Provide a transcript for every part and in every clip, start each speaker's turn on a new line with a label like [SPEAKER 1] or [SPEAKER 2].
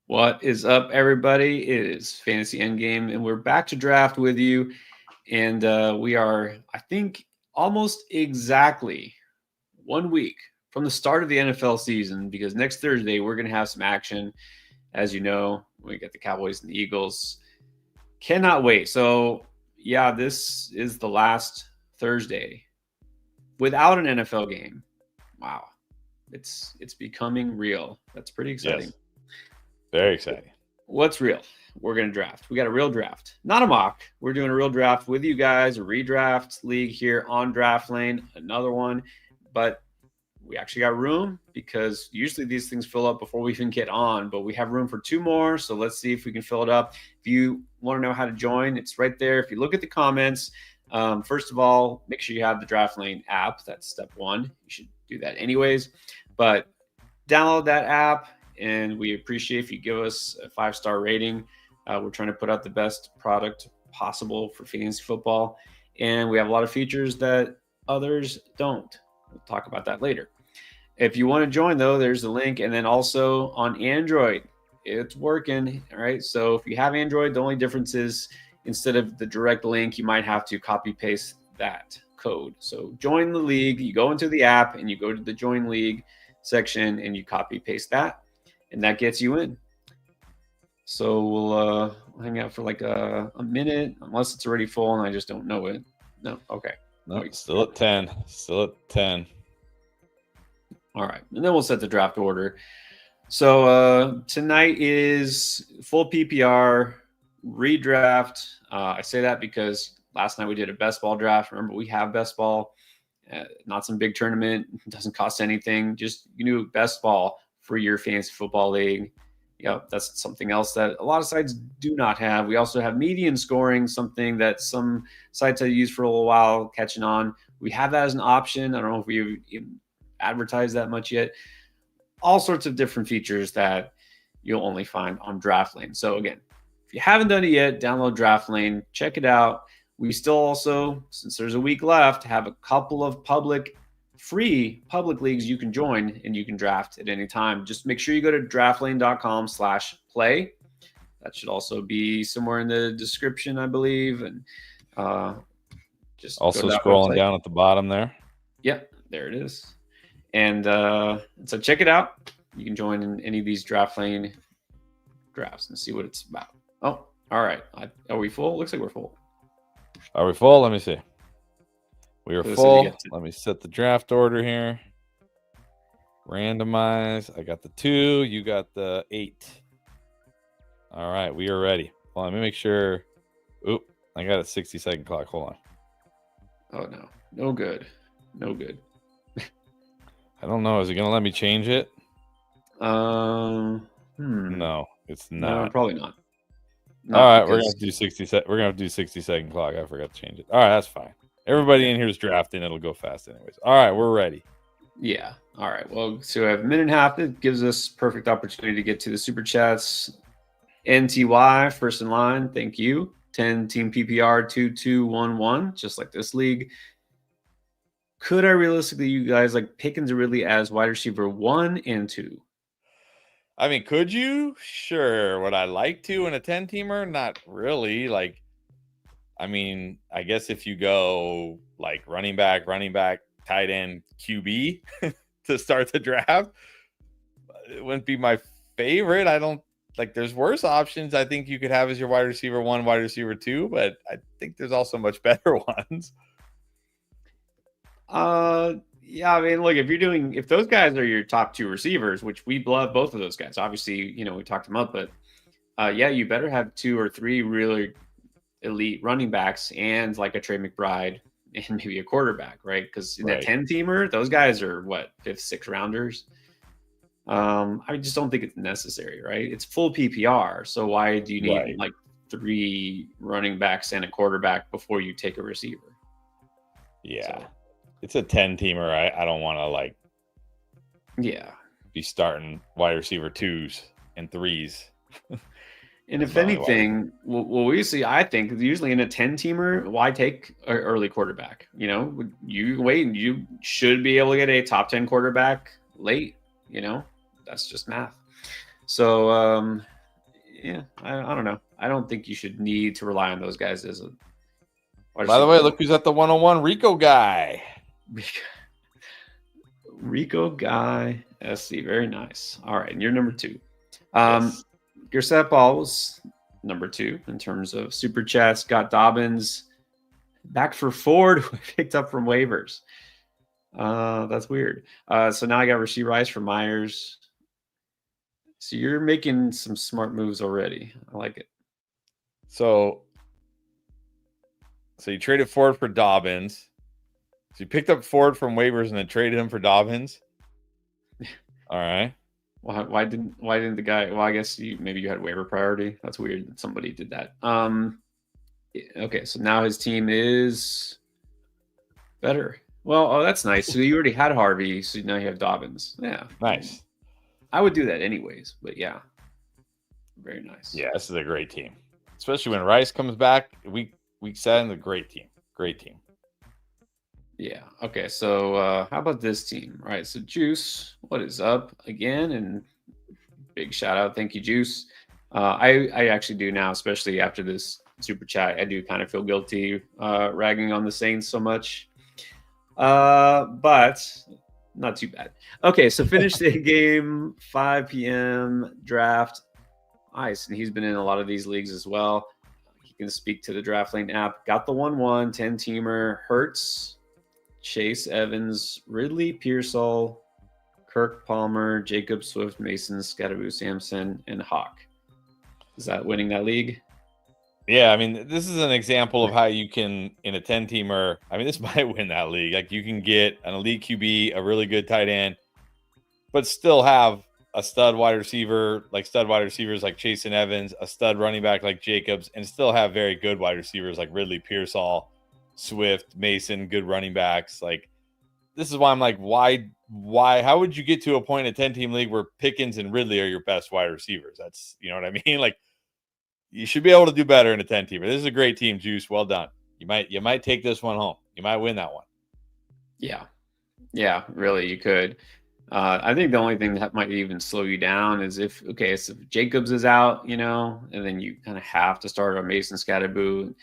[SPEAKER 1] What is up, everybody? It is Fantasy Endgame, and we're back to draft with you. And we are, I think, almost exactly 1 week from the start of the NFL season because next Thursday we're going to have some action. As you know, we get the Cowboys and the Eagles. Cannot wait. So, yeah, this is the last Thursday without an NFL game. Wow. It's becoming real. That's pretty exciting.
[SPEAKER 2] Yes. Very exciting.
[SPEAKER 1] What's real? We're going to draft. We got a real draft, not a mock. We're doing a real draft with you guys, a redraft league here on Draft Lane, another one. But we actually got room because usually these things fill up before we even get on, but we have room for two more. So let's see if we can fill it up. If you want to know how to join, it's right there. If you look at the comments, first of all, make sure you have the Draft Lane app. That's step one. You should do that anyways. But download that app, and we appreciate if you give us a 5-star rating. We're trying to put out the best product possible for fantasy football, and we have a lot of features that others don't. We'll talk about that later. If you want to join, though, there's the link, and then also on Android, it's working. All right, so if you have Android, the only difference is instead of the direct link, you might have to copy paste that code. So join the league, you go into the app and you go to the join league section and you copy paste that, and that gets you in. So we'll hang out for like a minute, unless it's already full and I just don't know it. No, okay.
[SPEAKER 2] No, still at 10. Still at 10.
[SPEAKER 1] All right, and then we'll set the draft order. So tonight is full PPR redraft. I say that because last night we did a best ball draft. Remember, we have best ball, not some big tournament. It doesn't cost anything. Just you do best ball for your fantasy football league. Yeah, that's something else that a lot of sites do not have. We also have median scoring, something that some sites have used for a little while, catching on. We have that as an option. I don't know if we've advertised that much yet. All sorts of different features that you'll only find on Draft Lane. So again, if you haven't done it yet, download Draft Lane, check it out. We still also, since there's a week left, have a couple of free public leagues you can join and you can draft at any time. Just make sure you go to draftlane.com/play. That should also be somewhere in the description, I believe. And
[SPEAKER 2] just also scrolling down at the bottom there.
[SPEAKER 1] Yep, there it is. And so check it out. You can join in any of these Draft Lane drafts and see what it's about. Oh, all right. Are we full? Looks like we're full.
[SPEAKER 2] Are we full? Let me see. We are full. Let me set the draft order here. Randomize. I got the 2. You got the 8. All right. We are ready. Well, let me make sure. Oop. I got a 60-second clock. Hold on.
[SPEAKER 1] Oh, no. No good. No good.
[SPEAKER 2] I don't know. Is it going to let me change it?
[SPEAKER 1] No,
[SPEAKER 2] it's not.
[SPEAKER 1] No, probably not.
[SPEAKER 2] All right. We're going to do 60 We're going to do 60-second clock. I forgot to change it. All right. That's fine. Everybody in here is drafting. It'll go fast anyways. All right, we're ready.
[SPEAKER 1] Yeah. All right. Well, so we have a minute and a half. It gives us perfect opportunity to get to the super chats. NTY, first in line. Thank you. 10 team PPR 2211, just like this league. Could I realistically, you guys, like Pickens Ridley as wide receiver 1 and 2?
[SPEAKER 2] I mean, could you? Sure. Would I like to in a 10-teamer? Not really. Like, I mean, I guess if you go like running back, tight end, QB to start the draft, it wouldn't be my favorite. I don't like there's worse options I think you could have as your wide receiver 1, wide receiver 2, but I think there's also much better ones.
[SPEAKER 1] Yeah, I mean, look, if those guys are your top 2 receivers, which we love both of those guys, obviously, we talked them up, but yeah, you better have 2 or 3 really elite running backs and like a Trey McBride and maybe a quarterback, right? Because in that 10-teamer, those guys are what, 5th, 6th rounders. I just don't think it's necessary, right? It's full PPR, so why do you need like 3 running backs and a quarterback before you take a receiver?
[SPEAKER 2] Yeah, so it's a 10-teamer. I don't want to be starting wide receiver 2s and 3s.
[SPEAKER 1] And if anything, what we see, I think, usually in a 10-teamer, why take an early quarterback? You wait, and you should be able to get a top 10 quarterback late. That's just math. So yeah, I don't know. I don't think you should need to rely on those guys as a.
[SPEAKER 2] By the way, look who's at the 101, Rico guy.
[SPEAKER 1] Rico guy, SC, very nice. All right, and you're number 2.
[SPEAKER 2] Yes.
[SPEAKER 1] Gerset Ball was number 2 in terms of super chats. Got Dobbins back for Ford, who I picked up from waivers. That's weird. So now I got Rashee Rice for Myers. So you're making some smart moves already. I like it.
[SPEAKER 2] So you traded Ford for Dobbins. So you picked up Ford from waivers and then traded him for Dobbins. All right.
[SPEAKER 1] Why didn't the guy? Well, I guess maybe you had waiver priority. That's weird that somebody did that. Okay, so now his team is better. Well, that's nice. So you already had Harvey, so now you have Dobbins. Yeah,
[SPEAKER 2] nice.
[SPEAKER 1] I would do that anyways, but yeah, very nice.
[SPEAKER 2] Yeah, this is a great team, especially when Rice comes back. Week 7, a great team. Great team.
[SPEAKER 1] Yeah. Okay. So how about this team? All right. So Juice, what is up again? And big shout out. Thank you, Juice. I actually do now, especially after this super chat. I do kind of feel guilty ragging on the Saints so much. But not too bad. Okay. So finish the game, 5 p.m. draft. Nice. And he's been in a lot of these leagues as well. He can speak to the Draft Lane app. Got the 1-1 10-teamer. Hurts, Chase Evans, Ridley, Pearsall, Kirk Palmer, Jacob Swift, Mason, Scatterboo Sampson, and Hawk. Is that winning that league?
[SPEAKER 2] Yeah, I mean, this is an example of how you can, in a 10-teamer, I mean, this might win that league. Like, you can get an elite QB, a really good tight end, but still have a stud wide receiver, like stud wide receivers like Chase and Evans, a stud running back like Jacobs, and still have very good wide receivers like Ridley, Pearsall, Swift, Mason, good running backs. Like, this is why I'm like, why, how would you get to a point in a 10-team league where Pickens and Ridley are your best wide receivers? That's, you know what I mean? Like, you should be able to do better in a 10-teamer. This is a great team, Juice. Well done. You might take this one home. You might win that one.
[SPEAKER 1] Yeah, really, you could. I think the only thing that might even slow you down is if Jacobs is out, and then you kind of have to start a Mason Scatterboo.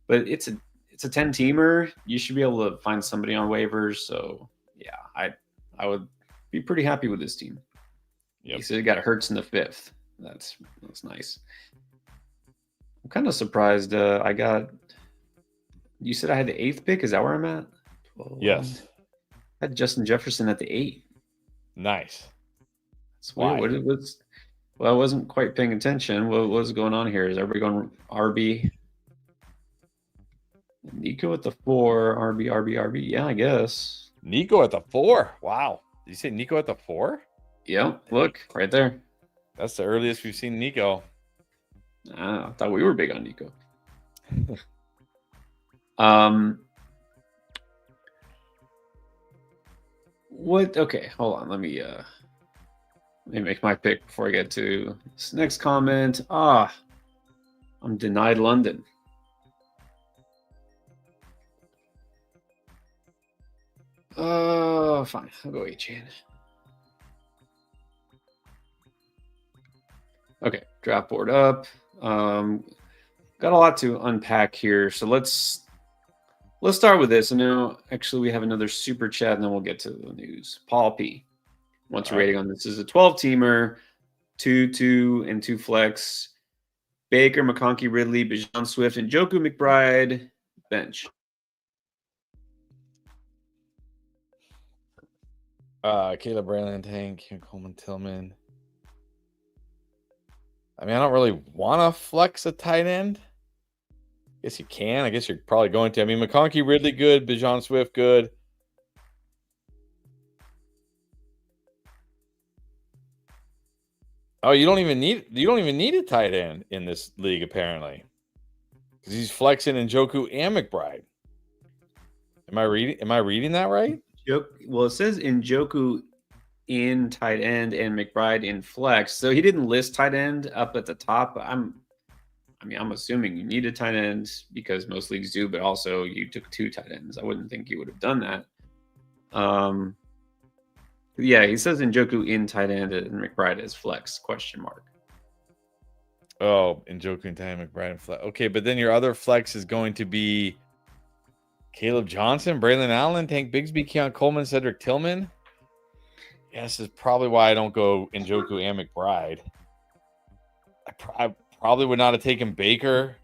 [SPEAKER 1] But it's a 10-teamer. You should be able to find somebody on waivers. So yeah, I would be pretty happy with this team.
[SPEAKER 2] Yep.
[SPEAKER 1] He said it got Hurts in the 5th. That's nice. I'm kind of surprised. You said I had the 8th pick. Is that where I'm at? 12,
[SPEAKER 2] yes.
[SPEAKER 1] I had Justin Jefferson at the 8th.
[SPEAKER 2] Nice.
[SPEAKER 1] That's weird. Well, I wasn't quite paying attention. What was going on here? Is everybody going RB? Nico at the 4, RB. Yeah, I guess.
[SPEAKER 2] Nico at the 4. Wow. Did you say Nico at the 4?
[SPEAKER 1] Yep. Look right there.
[SPEAKER 2] That's the earliest we've seen Nico.
[SPEAKER 1] I thought we were big on Nico. What? Okay, hold on. Let me make my pick before I get to this next comment. I'm denied London. Fine. I'll go H-Chan. Okay, draft board up. Got a lot to unpack here, so let's start with this. I know actually we have another super chat, and then we'll get to the news. Paul P. What's your rating on this? This is a 12-teamer, 2 and 2 flex. Baker, McConkey, Ridley, Bijan Swift, and Njoku McBride bench.
[SPEAKER 2] Caleb Braylon, Tank, Coleman, Tillman. I mean, I don't really want to flex a tight end. I guess you can. I guess you're probably going to. I mean, McConkey, Ridley, good. Bijan Swift, good. Oh, you don't even need a tight end in this league, apparently. Because he's flexing Njoku and McBride. Am I reading that right?
[SPEAKER 1] Well, it says Njoku in tight end and McBride in flex. So he didn't list tight end up at the top. I'm assuming you need a tight end because most leagues do, but also you took 2 tight ends. I wouldn't think you would have done that. Yeah, he says Njoku in tight end and McBride as flex, ?
[SPEAKER 2] Oh, Njoku and Ty McBride and flex. Okay, but then your other flex is going to be Caleb Johnson, Braylon Allen, Tank Bigsby, Keon Coleman, Cedric Tillman. Yeah, this is probably why I don't go Njoku and McBride. I probably would not have taken Baker.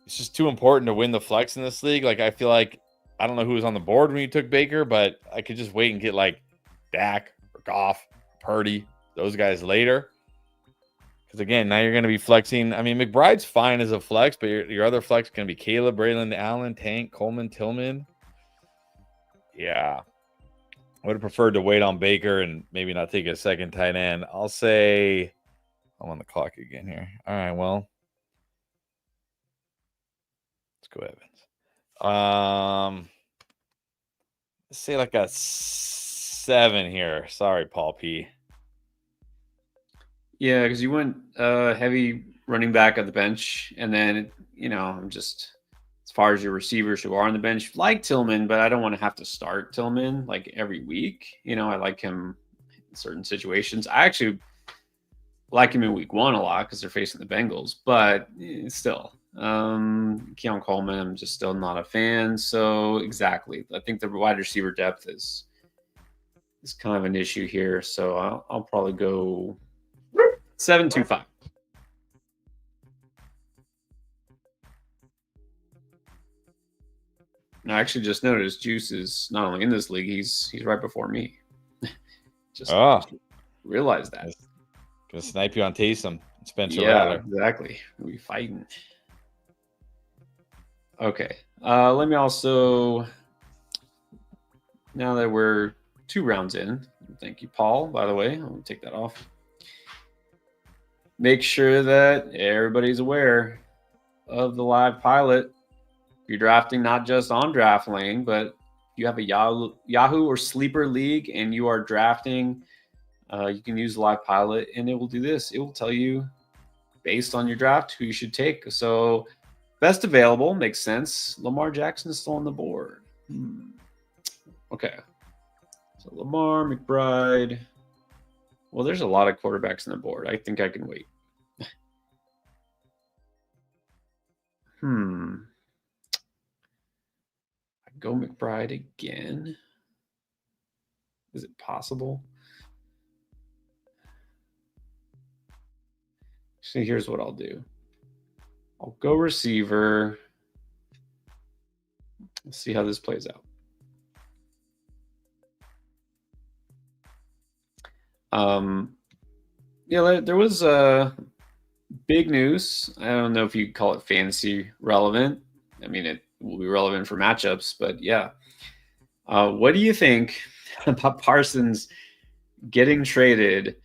[SPEAKER 2] It's just too important to win the flex in this league. Like, I feel like, I don't know who was on the board when you took Baker, but I could just wait and get like Dak or Goff, Purdy, those guys later. Because again, now you're going to be flexing. I mean, McBride's fine as a flex, but your other flex is going to be Caleb, Braylon Allen, Tank, Coleman, Tillman. Yeah. I would have preferred to wait on Baker and maybe not take a second tight end. I'll say I'm on the clock again here. All right, well. Let's go Evans. Let's say like a 7 here. Sorry, Paul P.
[SPEAKER 1] Yeah, because you went heavy running back at the bench, and then I'm just as far as your receivers who are on the bench, like Tillman, but I don't want to have to start Tillman like every week. I like him in certain situations. I actually like him in week 1 a lot because they're facing the Bengals, but still, Keon Coleman, I'm just still not a fan. So exactly, I think the wide receiver depth is kind of an issue here. So I'll probably go 7.25. I actually just noticed Juice is not only in this league, he's right before me. just realized that.
[SPEAKER 2] Gonna snipe you on Taysom, Spencer
[SPEAKER 1] Yeah,
[SPEAKER 2] Rattler.
[SPEAKER 1] exactly. We'll be fighting. Okay. Let me also, now that we're 2 rounds in, thank you, Paul, by the way. I'm going to take that off. Make sure that everybody's aware of the live pilot. You're drafting not just on DraftLane, but you have a Yahoo or Sleeper league and you are drafting, you can use live pilot and it will do this. It will tell you based on your draft who you should take. So best available makes sense. Lamar Jackson is still on the board. Okay. So Lamar, McBride. Well, there's a lot of quarterbacks on the board. I think I can wait. I go McBride again. Is it possible? See, here's what I'll do. I'll go receiver. Let's see how this plays out. Yeah, there was big news. I don't know if you call it fantasy relevant. I mean, it will be relevant for matchups, but yeah. What do you think about Parsons getting traded?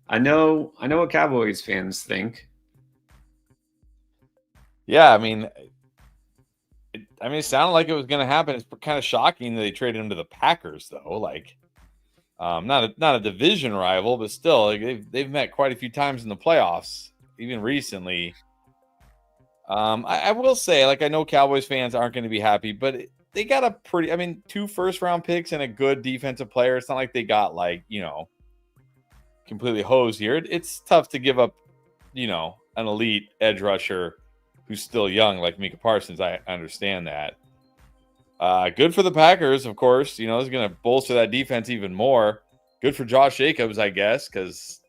[SPEAKER 1] I know what Cowboys fans think.
[SPEAKER 2] Yeah, I mean, it sounded like it was going to happen. It's kind of shocking that they traded him to the Packers, though. Like, not a division rival, but still, like, they've met quite a few times in the playoffs, even recently. I will say, like, I know Cowboys fans aren't going to be happy, but they got a pretty, 2 first-round picks and a good defensive player. It's not like they got, like, completely hosed here. It's tough to give up, an elite edge rusher who's still young like Micah Parsons. I understand that. Good for the Packers, of course. Is going to bolster that defense even more. Good for Josh Jacobs, I guess, because,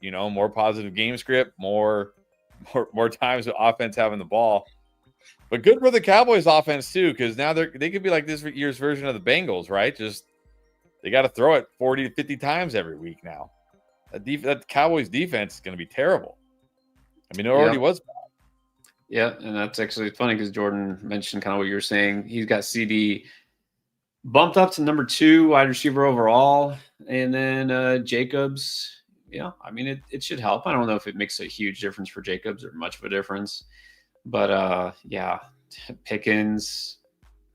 [SPEAKER 2] more positive game script, more times with offense having the ball. But good for the Cowboys offense, too, because now they could be like this year's version of the Bengals, right? Just they got to throw it 40 to 50 times every week now. That Cowboys defense is going to be terrible. It already was bad.
[SPEAKER 1] Yeah, and that's actually funny because Jordan mentioned kind of what you were saying. He's got CD bumped up to number 2 wide receiver overall, and then Jacobs. Yeah, it should help. I don't know if it makes a huge difference for Jacobs or much of a difference, but yeah, Pickens,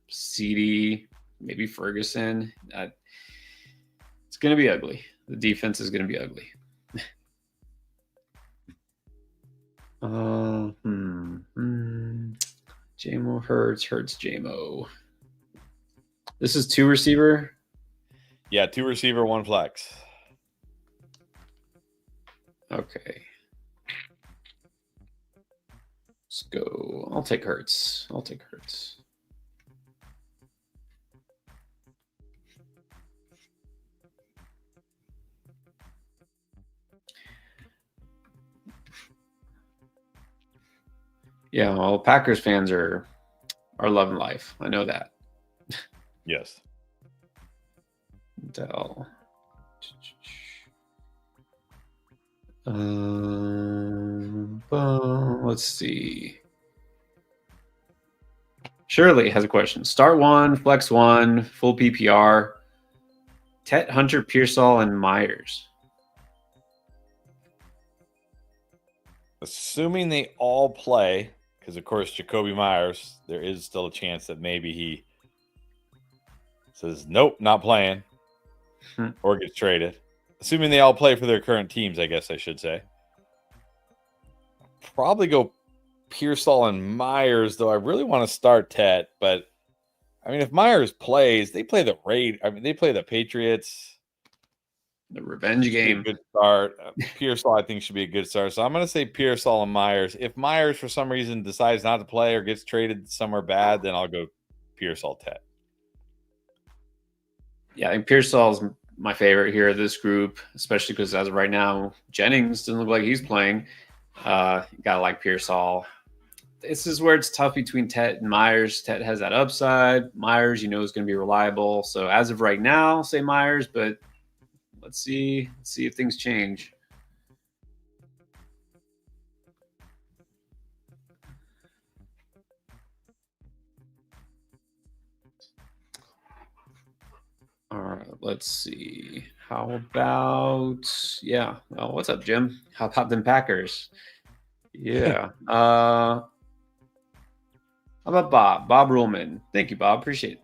[SPEAKER 1] CD, maybe Ferguson. It's going to be ugly. The defense is going to be ugly. JMO Hurts JMO. This is 2 receiver.
[SPEAKER 2] Yeah, 2 receiver, 1 flex.
[SPEAKER 1] Okay. go. I'll take Hurts. Yeah, well, Packers fans are loving life. I know that.
[SPEAKER 2] Yes.
[SPEAKER 1] Dell. Let's see. Shirley has a question. Start 1, flex 1, full PPR. Tet, Hunter, Pearsall, and Myers.
[SPEAKER 2] Assuming they all play, because of course Jacoby Myers, there is still a chance that maybe he says nope, not playing, or gets traded. Assuming they all play for their current teams, I guess I should say. Probably go Pearsall and Myers, though I really want to start Tet. But I mean, if Myers plays, they play the they play the Patriots.
[SPEAKER 1] The revenge game.
[SPEAKER 2] Good start. Pearsall, I think, should be a good start. So I'm going to say Pearsall and Myers. If Myers, for some reason, decides not to play or gets traded somewhere bad, then I'll go Pearsall Tet.
[SPEAKER 1] Yeah, I think Pearsall's my favorite here of this group, especially because as of right now, Jennings doesn't look like he's playing. Gotta like Pearsall. This is where it's tough between Tet and Myers. Tet has that upside. Myers, is going to be reliable. So as of right now, I'll say Myers, but let's see if things change. All right, let's see. How about well, what's up, Jim? How about them Packers? Yeah. How about Bob? Bob Ruhlman. Thank you, Bob. Appreciate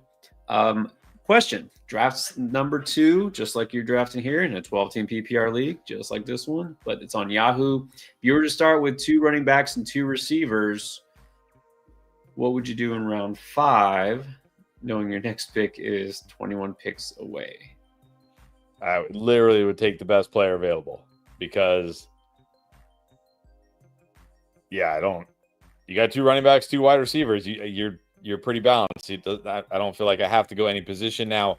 [SPEAKER 1] it. Question. Drafts number 2, just like you're drafting here in a 12-team PPR league, just like this one, but it's on Yahoo. If you were to start with 2 running backs and 2 receivers, what would you do in round 5, knowing your next pick is 21 picks away?
[SPEAKER 2] I literally would take the best player available because, you got 2 running backs, 2 wide receivers. You're pretty balanced. I don't feel like I have to go any position now.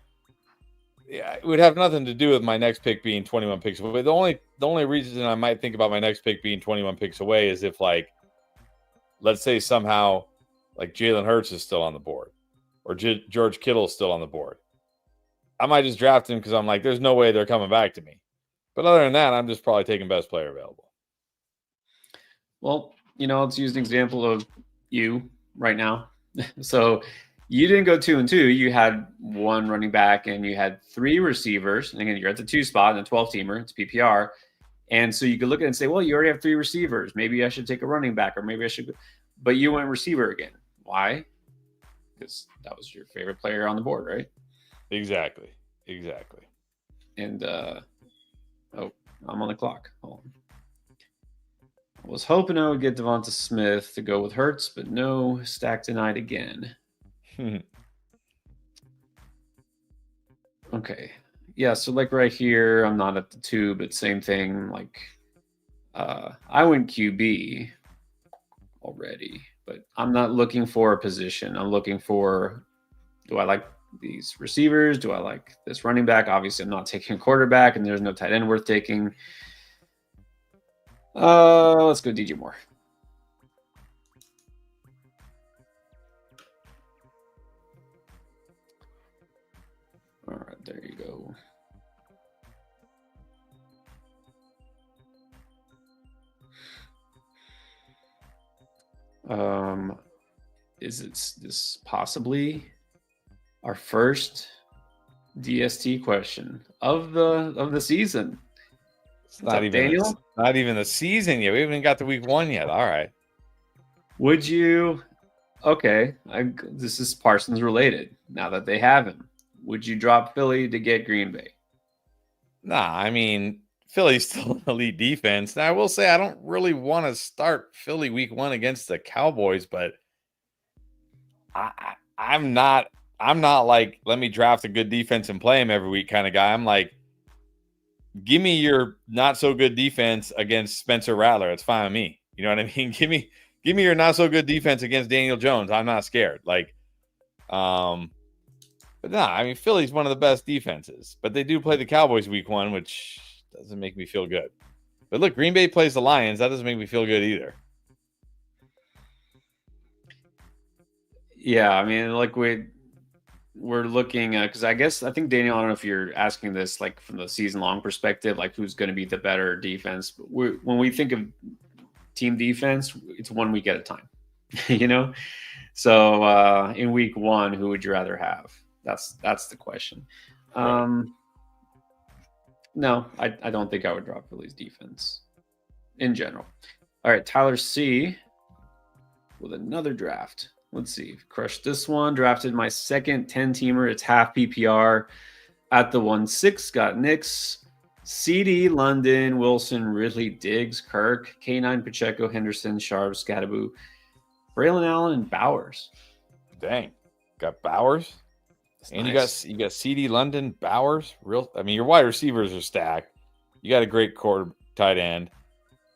[SPEAKER 2] Yeah, it would have nothing to do with my next pick being 21 picks away. The only reason I might think about my next pick being 21 picks away is if, like, let's say somehow like Jalen Hurts is still on the board or George Kittle is still on the board. I might just draft him because I'm like, there's no way they're coming back to me. But other than that, I'm just probably taking best player available.
[SPEAKER 1] Well, let's use an example of you right now. So you didn't go 2 and 2. You had 1 running back and you had 3 receivers. And again, you're at the 2 spot in a 12-teamer. It's PPR. And so you could look at it and say, well, you already have 3 receivers. Maybe I should take a running back, or maybe I should. But you went receiver again. Why? Because that was your favorite player on the board, right?
[SPEAKER 2] Exactly.
[SPEAKER 1] And I'm on the clock. Hold on. I was hoping I would get Devonta Smith to go with Hurts, but no, stack denied again. Okay. Yeah, so like right here, I'm not at the 2, but same thing. Like, I went QB already, but I'm not looking for a position. I'm looking for, do I like these receivers? Do I like this running back? Obviously, I'm not taking a quarterback, and there's no tight end worth taking. Let's go DJ Moore. All right, there you go. Is this possibly our first DST question of the season?
[SPEAKER 2] It's not even the season yet. We haven't even got to week 1 yet. All right.
[SPEAKER 1] Would you? Okay, this is Parsons related. Now that they have him, would you drop Philly to get Green Bay?
[SPEAKER 2] Nah, I mean, Philly's still an elite defense. Now, I will say I don't really want to start Philly week 1 against the Cowboys, but I'm not like, let me draft a good defense and play him every week kind of guy. I'm like, give me your not so good defense against Spencer Rattler. It's fine with me. You know what I mean? Give give me your not so good defense against Daniel Jones. I'm not scared. Like, but nah, I mean, Philly's one of the best defenses, but they do play the Cowboys week 1, which doesn't make me feel good. But look, Green Bay plays the Lions. That doesn't make me feel good either.
[SPEAKER 1] Yeah, I mean, like we're looking at, because I think Daniel, I don't know if you're asking this like from the season long perspective, like who's going to be the better defense. But when we think of team defense, it's 1 week at a time, you know. So in week 1, who would you rather have? That's the question.
[SPEAKER 2] Right.
[SPEAKER 1] No, I don't think I would drop Philly's defense in general. All right, Tyler C with another draft. Let's see. Crushed this one. Drafted my second 10-teamer. It's half PPR at the 1-6. Got Knicks, CD, London, Wilson, Ridley, Diggs, Kirk, K9, Pacheco, Henderson, Sharp, Scattaboo, Braylon Allen, and Bowers.
[SPEAKER 2] Dang. Got Bowers.
[SPEAKER 1] That's
[SPEAKER 2] And
[SPEAKER 1] nice.
[SPEAKER 2] you got CD, London, Bowers. I mean, your wide receivers are stacked. You got a great tight end.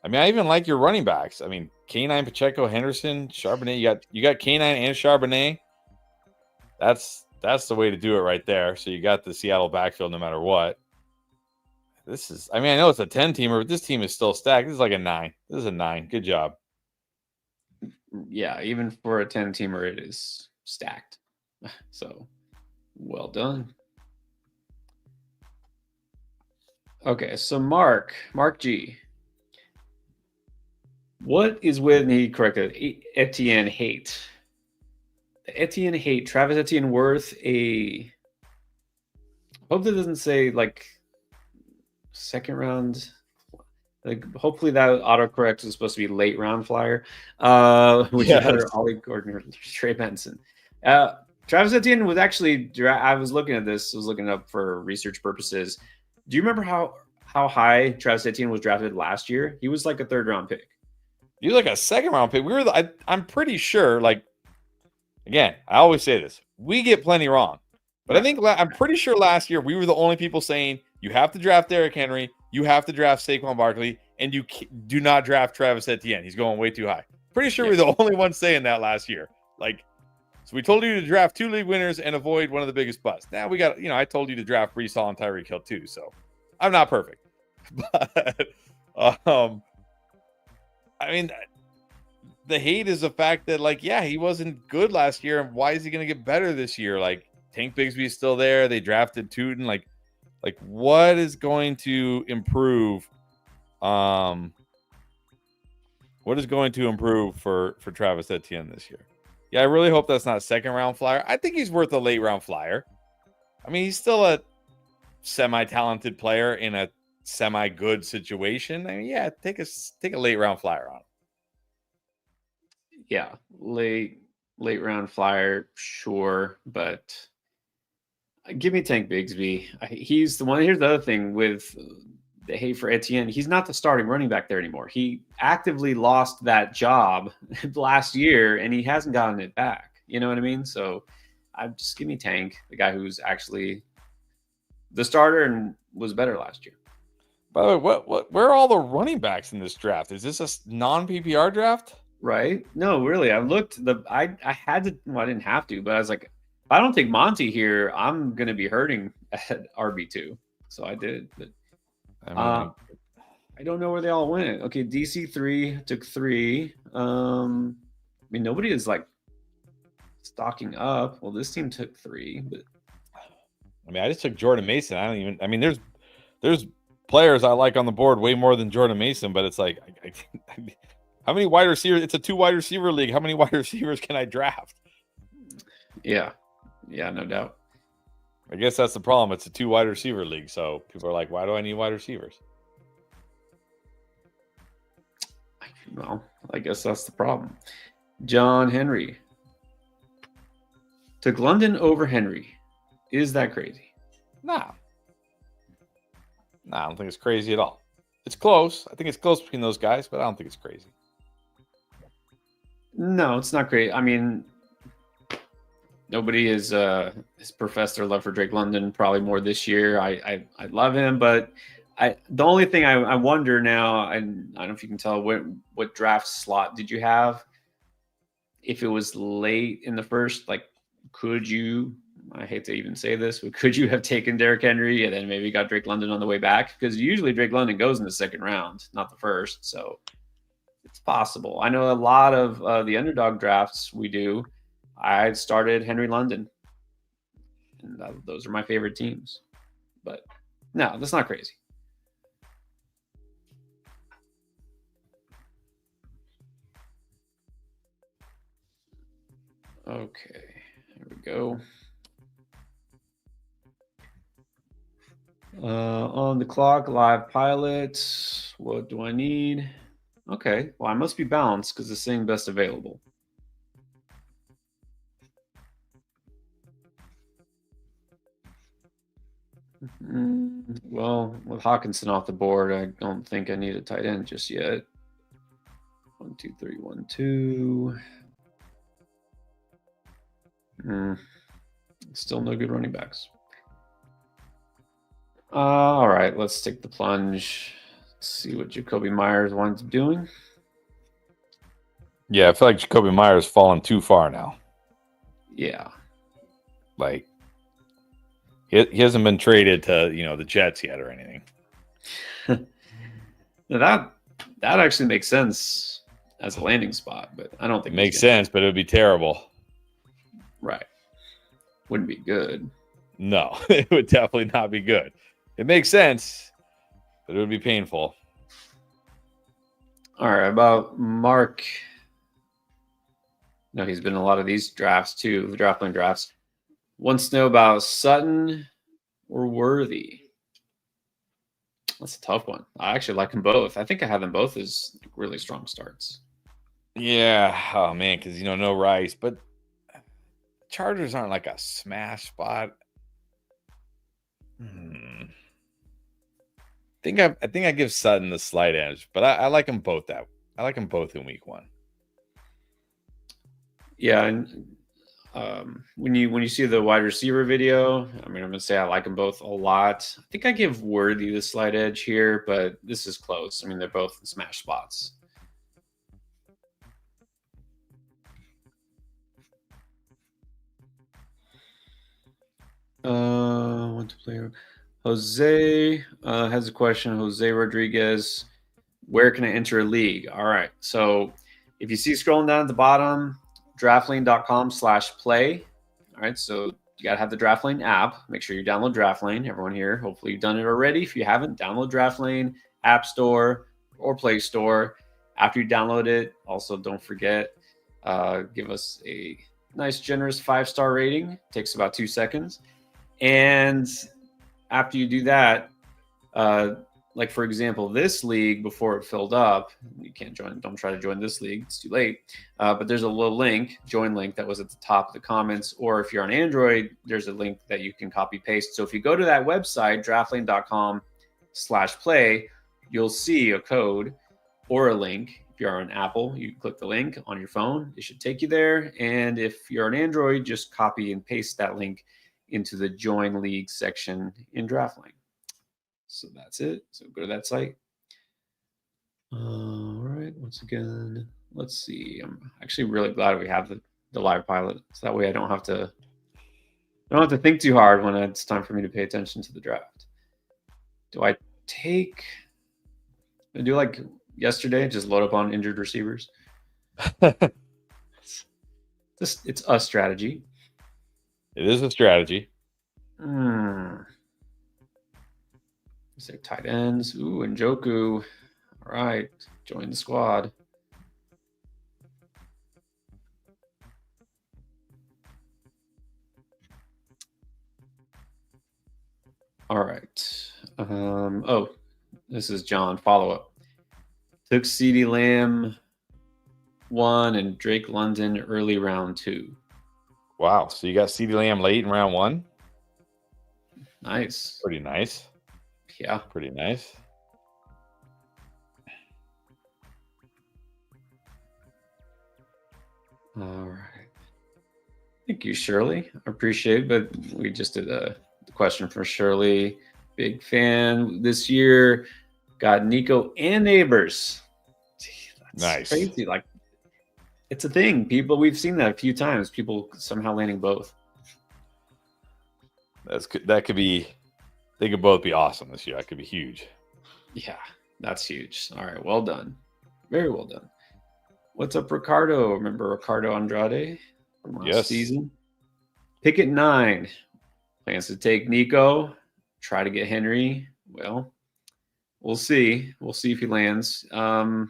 [SPEAKER 2] I mean, I even like your running backs. I mean, K9, Pacheco, Henderson, Charbonnet. You got K9 and Charbonnet. That's the way to do it right there. So you got the Seattle backfield no matter what. I mean, I know it's a 10-teamer, but this team is still stacked. This is like a 9. This is a 9. Good job.
[SPEAKER 1] Yeah, even for a 10-teamer, it is stacked. So, well done. Okay, so Mark G. What is with, and he corrected, Etienne hate? Etienne hate. Travis Etienne worth a. Hope that doesn't say like second round. Like hopefully that autocorrect is supposed to be late round flyer. Would you rather Ollie Gordon or Trey Benson? Travis Etienne was actually. I was looking at this. I was looking up for research purposes. Do you remember how high Travis Etienne was drafted last year? He was like a 3rd round pick.
[SPEAKER 2] You like a 2nd round pick. I'm pretty sure. Like, again, I always say this: we get plenty wrong, but I'm pretty sure last year we were the only people saying you have to draft Derrick Henry, you have to draft Saquon Barkley, and you do not draft Travis Etienne. He's going way too high. Pretty sure we're the only ones saying that last year. Like, so we told you to draft 2 league winners and avoid one of the biggest busts. Now we got, I told you to draft Breece Hall and Tyreek Hill too. So I'm not perfect, but I mean, the hate is the fact that, like, yeah, he wasn't good last year. And why is he going to get better this year? Like, Tank Bigsby is still there. They drafted Tootin. Like, what is going to improve? What is going to improve for Travis Etienne this year? Yeah, I really hope that's not a 2nd round flyer. I think he's worth a late round flyer. I mean, he's still a semi-talented player in a semi-good situation. I mean, yeah, take a late round flyer on him.
[SPEAKER 1] Yeah, late round flyer, sure, but give me Tank Bigsby. He's the one. Here's the other thing with the hate for Etienne. He's not the starting running back there anymore. He actively lost that job last year, and he hasn't gotten it back. You know what I mean? So I just give me Tank, the guy who's actually the starter and was better last year.
[SPEAKER 2] By the way, where are all the running backs in this draft? Is this a non-PPR draft?
[SPEAKER 1] Right? No, really. I looked. I had to. Well, I didn't have to, but I was like, if I don't take Monty here, I'm gonna be hurting at RB2. So I did. But I don't know where they all went. Okay, DC3 took 3. I mean, nobody is like stocking up. Well, this team took 3, but
[SPEAKER 2] I mean, I just took Jordan Mason. I mean, there's players I like on the board way more than Jordan Mason, but it's like, how many wide receivers? It's a 2 wide receiver league. How many wide receivers can I draft?
[SPEAKER 1] Yeah, no doubt.
[SPEAKER 2] I guess that's the problem. It's a 2 wide receiver league. So people are like, why do I need wide receivers?
[SPEAKER 1] Well, I guess that's the problem. John Henry took London over Henry. Is that crazy?
[SPEAKER 2] No, I don't think it's crazy at all. It's close. I think it's close between those guys, but I don't think it's crazy.
[SPEAKER 1] No, it's not great. I mean, nobody has professed their love for Drake London probably more this year. I love him, but the only thing I wonder now, and I don't know if you can tell, what draft slot did you have? if it was late in the first, like, could you? I hate to even say this, but could you have taken Derrick Henry and then maybe got Drake London on the way back? Because usually Drake London goes in the second round, not the first. So it's possible. I know a lot of the underdog drafts we do. I started Henry London, and those are my favorite teams. But no, that's not crazy. Okay, here we go. On the clock, live pilot. What do I need? Okay, well, I must be balanced because it's saying best available. Well, with Hawkinson off the board, I don't think I need a tight end just yet. 1, 2, 3, 1, 2. Still no good running backs. All right, let's take the plunge. Let's see what Jacoby Myers winds up doing.
[SPEAKER 2] Yeah, I feel like Jacoby Myers fallen too far now.
[SPEAKER 1] Yeah.
[SPEAKER 2] Like, he hasn't been traded to, the Jets yet or anything.
[SPEAKER 1] Now that actually makes sense as a landing spot, but I don't think
[SPEAKER 2] it makes sense, but it would be terrible.
[SPEAKER 1] Right. Wouldn't be good.
[SPEAKER 2] No, it would definitely not be good. It makes sense, but it would be painful.
[SPEAKER 1] All right, about Mark. No, he's been in a lot of these drafts too, the Draftline drafts. Wants to know about Sutton or Worthy. That's a tough one. I actually like them both. I think I have them both as really strong starts.
[SPEAKER 2] Yeah. Oh, man, because, no Rice. But Chargers aren't like a smash spot. I think I give Sutton the slight edge, but I like them both. I like them both in week 1.
[SPEAKER 1] Yeah, and when you see the wide receiver video, I'm gonna say I like them both a lot. I think I give Worthy the slight edge here, but this is close. They're both in smash spots. Want to play? Jose has a question. Jose Rodriguez, where can I enter a league? All right, so if you see scrolling down at the bottom, draftlane.com/play. All right, so you got to have the Draftlane app. Make sure you download Draftlane. Everyone here, hopefully you've done it already. If you haven't, download Draftlane, App Store or Play Store. After you download it, also don't forget, give us a nice, generous 5-star rating. It takes about 2 seconds. And after you do that, like for example, this league, before it filled up, you can't join. Don't try to join this league; it's too late. But there's a little join link that was at the top of the comments. Or if you're on Android, there's a link that you can copy paste. So if you go to that website, draftlane.com/play, you'll see a code or a link. If you're on Apple, you click the link on your phone; it should take you there. And if you're on Android, just copy and paste that link into the join league section in Draftlane. So that's it. So go to that site. All right. Once again, let's see. I'm actually really glad we have the live pilot. So that way I don't have to think too hard when it's time for me to pay attention to the draft. Do I do like yesterday, just load up on injured receivers? It's a strategy.
[SPEAKER 2] It is a strategy.
[SPEAKER 1] Say tight ends. Ooh, Njoku. All right. Join the squad. All right. Oh, this is John. Follow up. Took CeeDee Lamb 1 and Drake London early round 2.
[SPEAKER 2] Wow. So you got CeeDee Lamb late in round 1?
[SPEAKER 1] Nice.
[SPEAKER 2] Pretty nice.
[SPEAKER 1] Yeah.
[SPEAKER 2] Pretty nice.
[SPEAKER 1] All right. Thank you, Shirley. I appreciate it. But we just did a question for Shirley. Big fan this year. Got Nico and Neighbors.
[SPEAKER 2] Nice.
[SPEAKER 1] Crazy. Like It's a thing. We've seen that a few times. People somehow landing both.
[SPEAKER 2] That could be. They could both be awesome this year. That could be huge.
[SPEAKER 1] Yeah, that's huge. All right, well done. Very well done. What's up, Ricardo? Remember Ricardo Andrade from last season? Pick at 9. Plans to take Nico. Try to get Henry. Well, we'll see. We'll see if he lands. But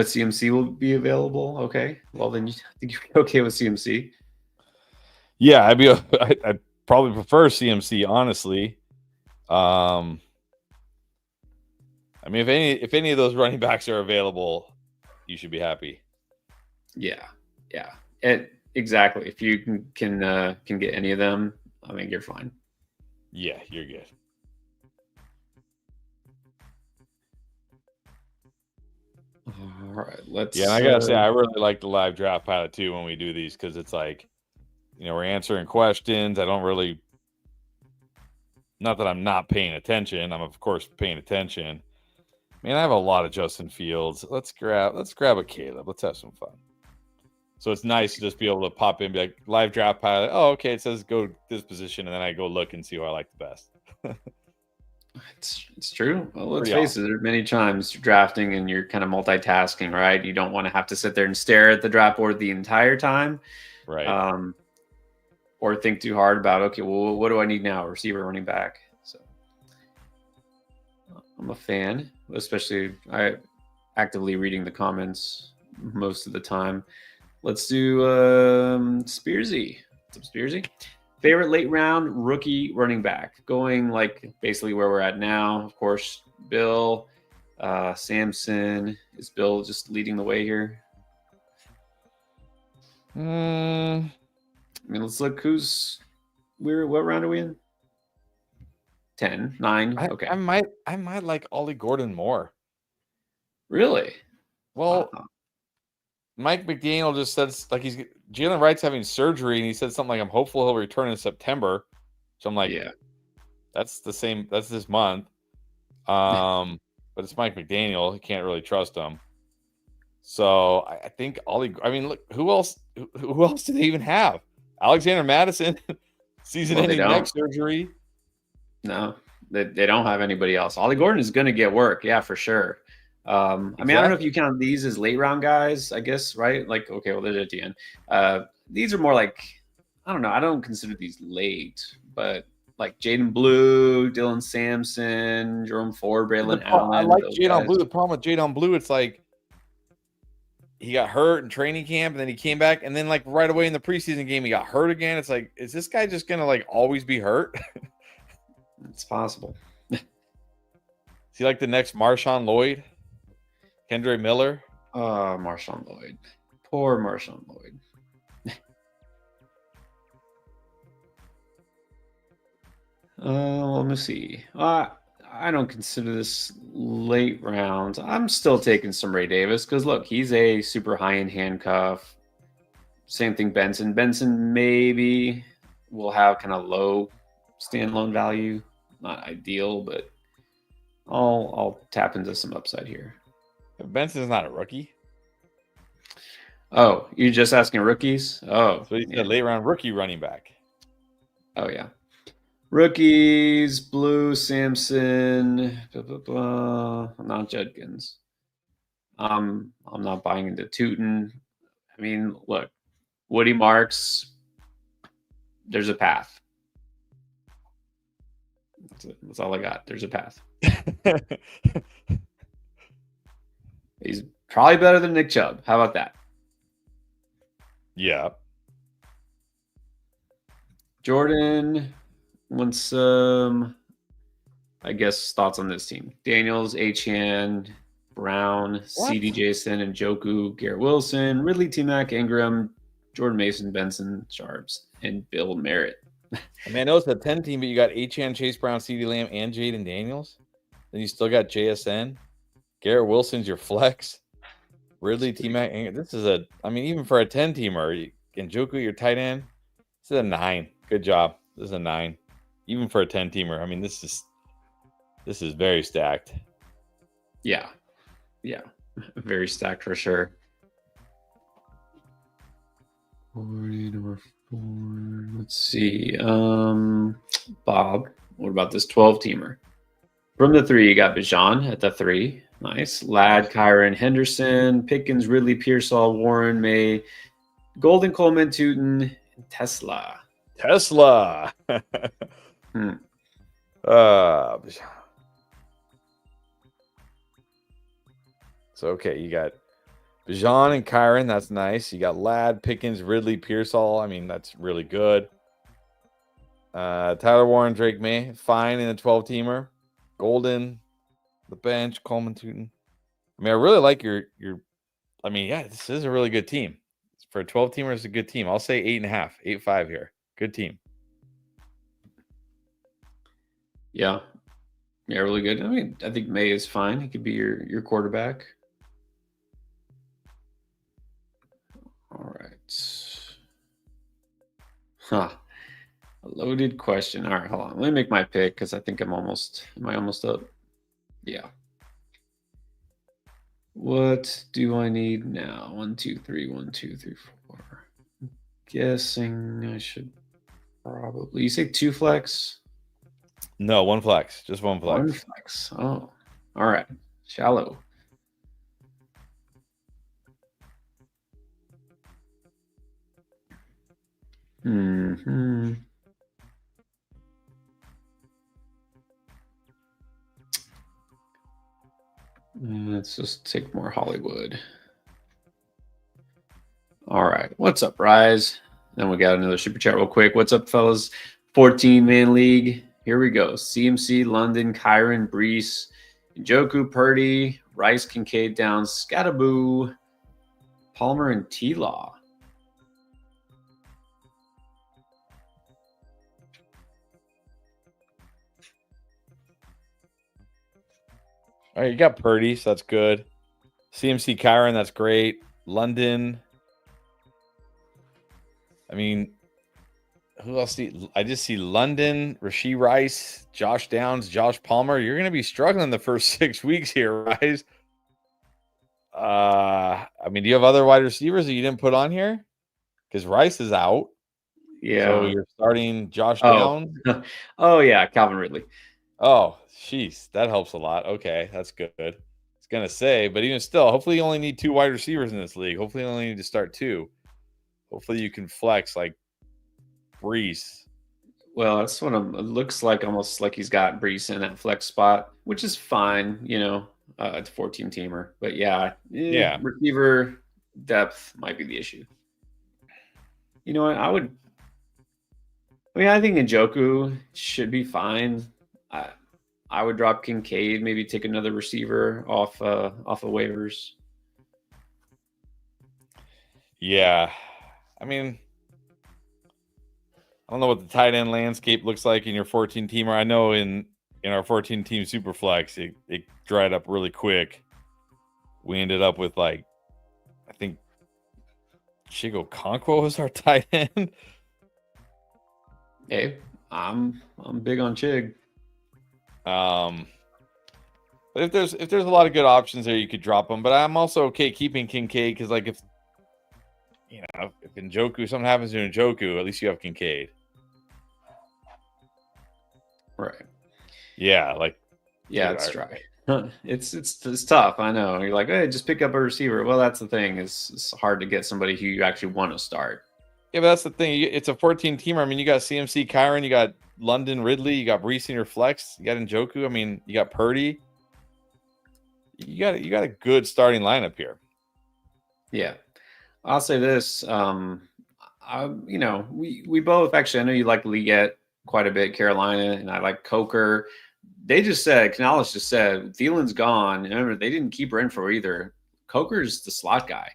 [SPEAKER 1] CMC will be available. Okay. Well, then I think you're okay with CMC.
[SPEAKER 2] Yeah, I'd probably prefer CMC, honestly. I mean, if any of those running backs are available, you should be happy.
[SPEAKER 1] Yeah. Exactly. If you can get any of them, I mean, you're fine.
[SPEAKER 2] Yeah, you're good.
[SPEAKER 1] All right, let's.
[SPEAKER 2] Yeah, and I gotta say, I really like the live draft pilot too when we do these, because it's like, we're answering questions. I don't really, not that I'm not paying attention. I'm of course paying attention. Man, I have a lot of Justin Fields. Let's grab a Caleb. Let's have some fun. So it's nice to just be able to pop in and be like, live draft pilot. Oh, okay, it says go this position, and then I go look and see who I like the best.
[SPEAKER 1] It's true. Well, let's face it. There's many times you're drafting and you're kind of multitasking, right? You don't want to have to sit there and stare at the draft board the entire time,
[SPEAKER 2] right?
[SPEAKER 1] Or think too hard about, okay, well, what do I need now? Receiver, running back. So I'm a fan, especially I actively reading the comments most of the time. Let's do Spearsy. What's up, Spearsy? Favorite late round rookie running back, going like basically where we're at now. Of course, Bill, Samson. Is Bill just leading the way here? I mean, let's look. What round are we in? 10, 9. Okay.
[SPEAKER 2] I might like Ollie Gordon more.
[SPEAKER 1] Really?
[SPEAKER 2] Well, Mike McDaniel just said like Jalen Wright's having surgery, and he said something like, I'm hopeful he'll return in September. So I'm like, yeah, that's this month. But it's Mike McDaniel. He can't really trust him. So I think look, who else do they even have? Alexander Madison, season-ending neck surgery.
[SPEAKER 1] No, they don't have anybody else. Ollie Gordon is going to get work. Yeah, for sure. I mean, I don't know if you count these as late round guys, I guess, right? Like, okay, well, they're at the end. These are more like, I don't know. I don't consider these late, but like Jaden Blue, Dylan Sampson, Jerome Ford, Braylon Allen.
[SPEAKER 2] I like Jaden Blue. The problem with Jaden Blue, it's like he got hurt in training camp, and then he came back, and then like right away in the preseason game, he got hurt again. It's like, is this guy just gonna like always be hurt?
[SPEAKER 1] It's possible.
[SPEAKER 2] Is he like the next Marshawn Lloyd? Kendre Miller?
[SPEAKER 1] Marshawn Lloyd. Poor Marshawn Lloyd. Let me see. I don't consider this late rounds. I'm still taking some Ray Davis because, look, he's a super high-end handcuff. Same thing, Benson. Benson maybe will have kind of low standalone value. Not ideal, but I'll tap into some upside here.
[SPEAKER 2] Benson's not a rookie.
[SPEAKER 1] Oh, you're just asking rookies? Oh.
[SPEAKER 2] So he's a late round rookie running back.
[SPEAKER 1] Oh, yeah. Rookies, Blue, Sampson, not Judkins. I'm not buying into Tootin. I mean, look, Woody Marks, there's a path. That's it. That's all I got. There's a path. He's probably better than Nick Chubb. How about that?
[SPEAKER 2] Yeah.
[SPEAKER 1] Jordan wants I guess thoughts on this team. Daniels, Achane, Brown, CD Jason, and Njoku, Garrett Wilson, Ridley, T-Mac, Ingram, Jordan Mason, Benson, Sharps, and Bill Merritt.
[SPEAKER 2] I mean, I know it's a 10 team, but you got Achane, Chase Brown, CD Lamb, and Jaden Daniels. Then you still got JSN. Garrett Wilson's your flex. Ridley, T-Mac. This is even for a 10-teamer, Njoku, your tight end, this is a 9. Good job. This is a 9. Even for a 10-teamer. I mean, this is very stacked.
[SPEAKER 1] Yeah. Very stacked for sure. 40, number 4. Let's see. Bob, what about this 12-teamer? From the 3, you got Bijan at the 3. Nice. Ladd, Kyron, Henderson, Pickens, Ridley, Pearsall, Warren, May, Golden, Coleman, Tootin, and Tesla.
[SPEAKER 2] Tesla.
[SPEAKER 1] Hmm.
[SPEAKER 2] So okay, you got Bijan and Kyron. That's nice. You got Ladd, Pickens, Ridley, Pearsall. I mean, that's really good. Tyler Warren, Drake May, fine in the 12-teamer. Golden, the bench, Coleman, Tootin. I mean, I really like your. I mean, yeah, this is a really good team. For a 12-teamer, it's a good team. I'll say 8.5, 8.5 here. Good team.
[SPEAKER 1] Yeah. Yeah, really good. I mean, I think May is fine. He could be your quarterback. All right. Huh. A loaded question. All right, hold on. Let me make my pick because I think am I almost up? Yeah. What do I need now? 1, 2, 3, 1, 2, 3, 4. Guessing I should probably. You say 2 flex?
[SPEAKER 2] No, 1 flex. Just 1 flex.
[SPEAKER 1] 1 flex. Oh, all right. Shallow. Hmm. Let's just take more Hollywood. All right. What's up, Rise? Then we got another super chat real quick. What's up, fellas? 14-man league. Here we go. CMC, London, Kyron, Brees, Njoku, Purdy, Rice, Kincaid, Downs, Scattaboo, Palmer, and T-Law.
[SPEAKER 2] All right, you got Purdy, so that's good. CMC, Kyron, that's great. London. I mean, who else? I just see London, Rashee Rice, Josh Downs, Josh Palmer. You're going to be struggling the first 6 weeks here, Rice. I mean, do you have other wide receivers that you didn't put on here? Because Rice is out.
[SPEAKER 1] Yeah.
[SPEAKER 2] So you're starting Josh Downs.
[SPEAKER 1] Oh yeah, Calvin Ridley.
[SPEAKER 2] Oh, jeez, that helps a lot. Okay, that's good. I was gonna say, but even still, hopefully you only need 2 wide receivers in this league. Hopefully you only need to start 2. Hopefully you can flex like Brees.
[SPEAKER 1] Well, that's what it looks like, almost like he's got Brees in that flex spot, which is fine, it's a 14-teamer. But yeah, receiver depth might be the issue. You know what? I think Njoku should be fine. I would drop Kincaid, maybe take another receiver off of waivers.
[SPEAKER 2] Yeah. I mean, I don't know what the tight end landscape looks like in your 14-teamer. I know in our 14-team Superflex, it dried up really quick. We ended up with I think Chigo Conquo was our tight end.
[SPEAKER 1] Hey, I'm big on Chig.
[SPEAKER 2] But if there's a lot of good options there, you could drop them. But I'm also okay keeping Kincaid because if Njoku, something happens to Njoku, at least you have Kincaid.
[SPEAKER 1] Right.
[SPEAKER 2] Yeah,
[SPEAKER 1] it's dry. It's tough. I know. You're like, hey, just pick up a receiver. Well, that's the thing. It's hard to get somebody who you actually want to start.
[SPEAKER 2] Yeah, but that's the thing. It's a 14-teamer. I mean, you got CMC, Kyron, you got London, Ridley, you got Brees in your flex, you got Njoku. I mean, you got Purdy. You got a good starting lineup here.
[SPEAKER 1] Yeah, I'll say this. We both actually. I know you like Liggett quite a bit, Carolina, and I like Coker. Canales just said Thielen's gone. Remember, they didn't keep Renfro either. Coker's the slot guy.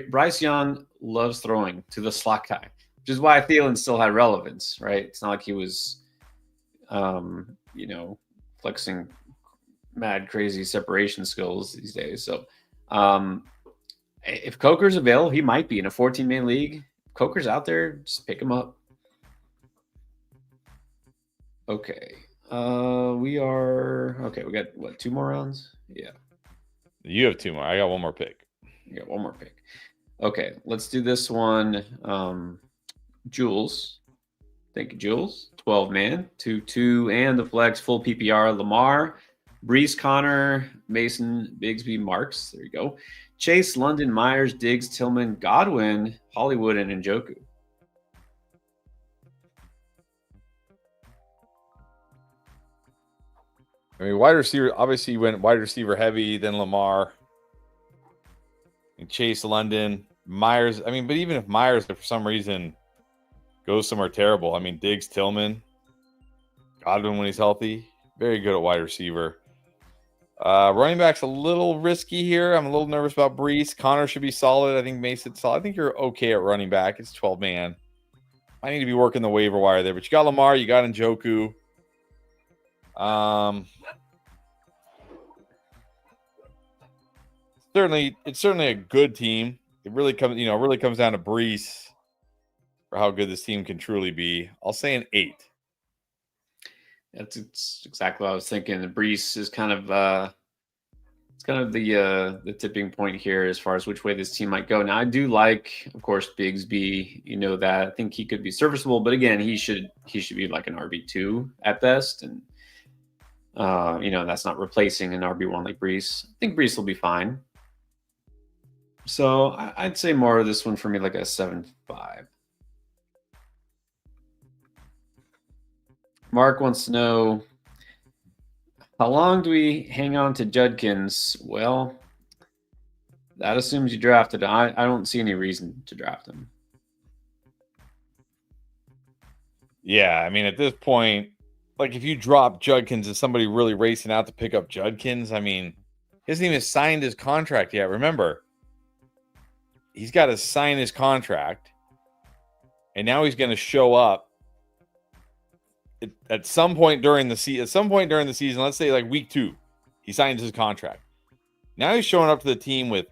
[SPEAKER 1] Bryce Young loves throwing to the slot guy, which is why Thielen still had relevance, right? It's not like he was, flexing mad, crazy separation skills these days. So if Coker's available, he might be in a 14-man league. If Coker's out there, just pick him up. Okay. We got 2 more rounds? Yeah.
[SPEAKER 2] You have 2 more. I got 1 more pick.
[SPEAKER 1] You got 1 more pick. Okay, let's do this one. Jules. Thank you, Jules. 12 man, 2-2, and the flex, full PPR. Lamar, Brees, Connor, Mason, Bigsby, Marks. There you go. Chase, London, Myers, Diggs, Tillman, Godwin, Hollywood, and Njoku.
[SPEAKER 2] I mean, wide receiver, obviously you went wide receiver heavy, then Lamar, and Chase, London, Myers. I mean, but even if Myers, for some reason, goes somewhere terrible, I mean, Diggs, Tillman, Godwin when he's healthy, very good at wide receiver. Running back's a little risky here. I'm a little nervous about Brees. Connor should be solid. I think Mason's solid. I think you're okay at running back. It's 12 man. I need to be working the waiver wire there, but you got Lamar, you got Njoku. It's certainly a good team. It really comes down to Brees for how good this team can truly be. I'll say an 8.
[SPEAKER 1] It's exactly what I was thinking. The Brees is kind of it's kind of the tipping point here as far as which way this team might go. Now, I do like, of course, Bigsby. You know that I think he could be serviceable, but again, he should be like an RB2 at best, and that's not replacing an RB1 like Brees. I think Brees will be fine. So I'd say more of this one for me, like a 7.5. Mark wants to know, how long do we hang on to Judkins? Well, that assumes you drafted him. I don't see any reason to draft him.
[SPEAKER 2] Yeah, I mean, at this point, like if you drop Judkins, is somebody really racing out to pick up Judkins? I mean, he hasn't even signed his contract yet. Remember, he's got to sign his contract, and now he's going to show up at some point during the season. At some point during the season, let's say like week 2, he signs his contract. Now he's showing up to the team with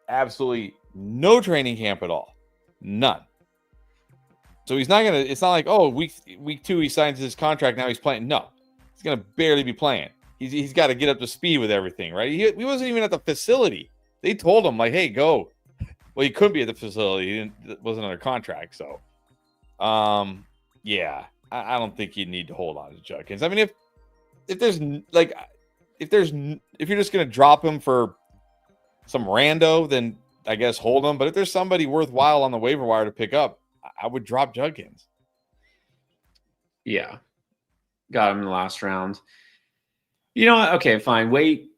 [SPEAKER 2] absolutely no training camp at all, none. So he's not gonna. It's not like, oh, week 2 he signs his contract, now he's playing. No, he's gonna barely be playing. He's got to get up to speed with everything, right? He wasn't even at the facility. They told him like, hey, go. Well, he couldn't be at the facility. He wasn't under contract. So, yeah, I don't think you need to hold on to Judkins. I mean, if you're just gonna drop him for some rando, then I guess hold him. But if there's somebody worthwhile on the waiver wire to pick up, I would drop Judkins.
[SPEAKER 1] Yeah, got him in the last round. You know what? Okay, fine. Wait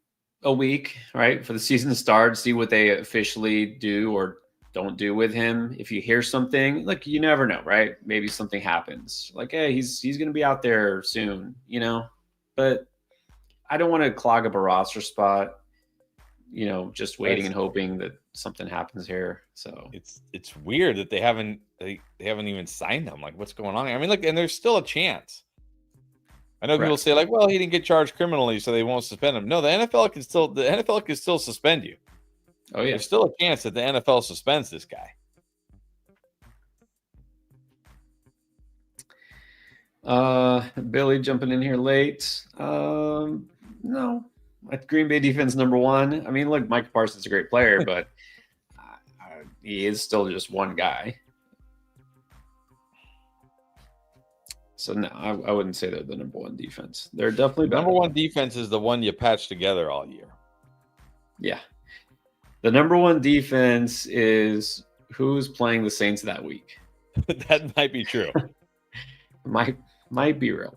[SPEAKER 1] a week, right, for the season to start, see what they officially do or don't do with him. If you hear something, like, you never know, right? Maybe something happens. Like, hey, he's going to be out there soon, But I don't want to clog up a roster spot, just waiting and hoping that something happens here. So
[SPEAKER 2] it's weird that they haven't even signed him. Like, what's going on here? I mean, look, and there's still a chance. I know people say like, well, he didn't get charged criminally, so they won't suspend him. No, the NFL can still suspend you.
[SPEAKER 1] Oh yeah,
[SPEAKER 2] there's still a chance that the NFL suspends this guy.
[SPEAKER 1] Billy jumping in here late. No, Green Bay defense #1. I mean, look, Micah Parsons is a great player, but he is still just one guy. So no, I wouldn't say they're the #1 defense. They're definitely better.
[SPEAKER 2] #1 defense is the one you patch together all year.
[SPEAKER 1] Yeah. The #1 defense is who's playing the Saints that week.
[SPEAKER 2] That might be true.
[SPEAKER 1] might be real.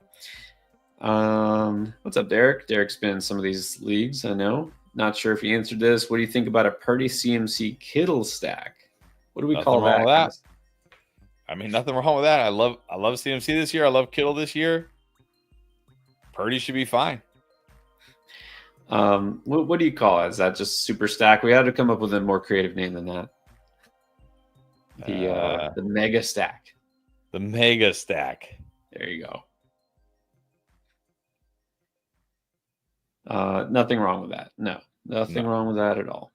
[SPEAKER 1] What's up, Derek? Derek's been in some of these leagues, I know. Not sure if he answered this. What do you think about a Purdy CMC Kittle stack? What do we call that?
[SPEAKER 2] I mean, nothing wrong with that. I love CMC this year. I love Kittle this year. Purdy should be fine.
[SPEAKER 1] What do you call it? Is that just super stack? We had to come up with a more creative name than that. The mega stack.
[SPEAKER 2] The mega stack.
[SPEAKER 1] There you go. Nothing wrong with that. No, nothing wrong with that at all.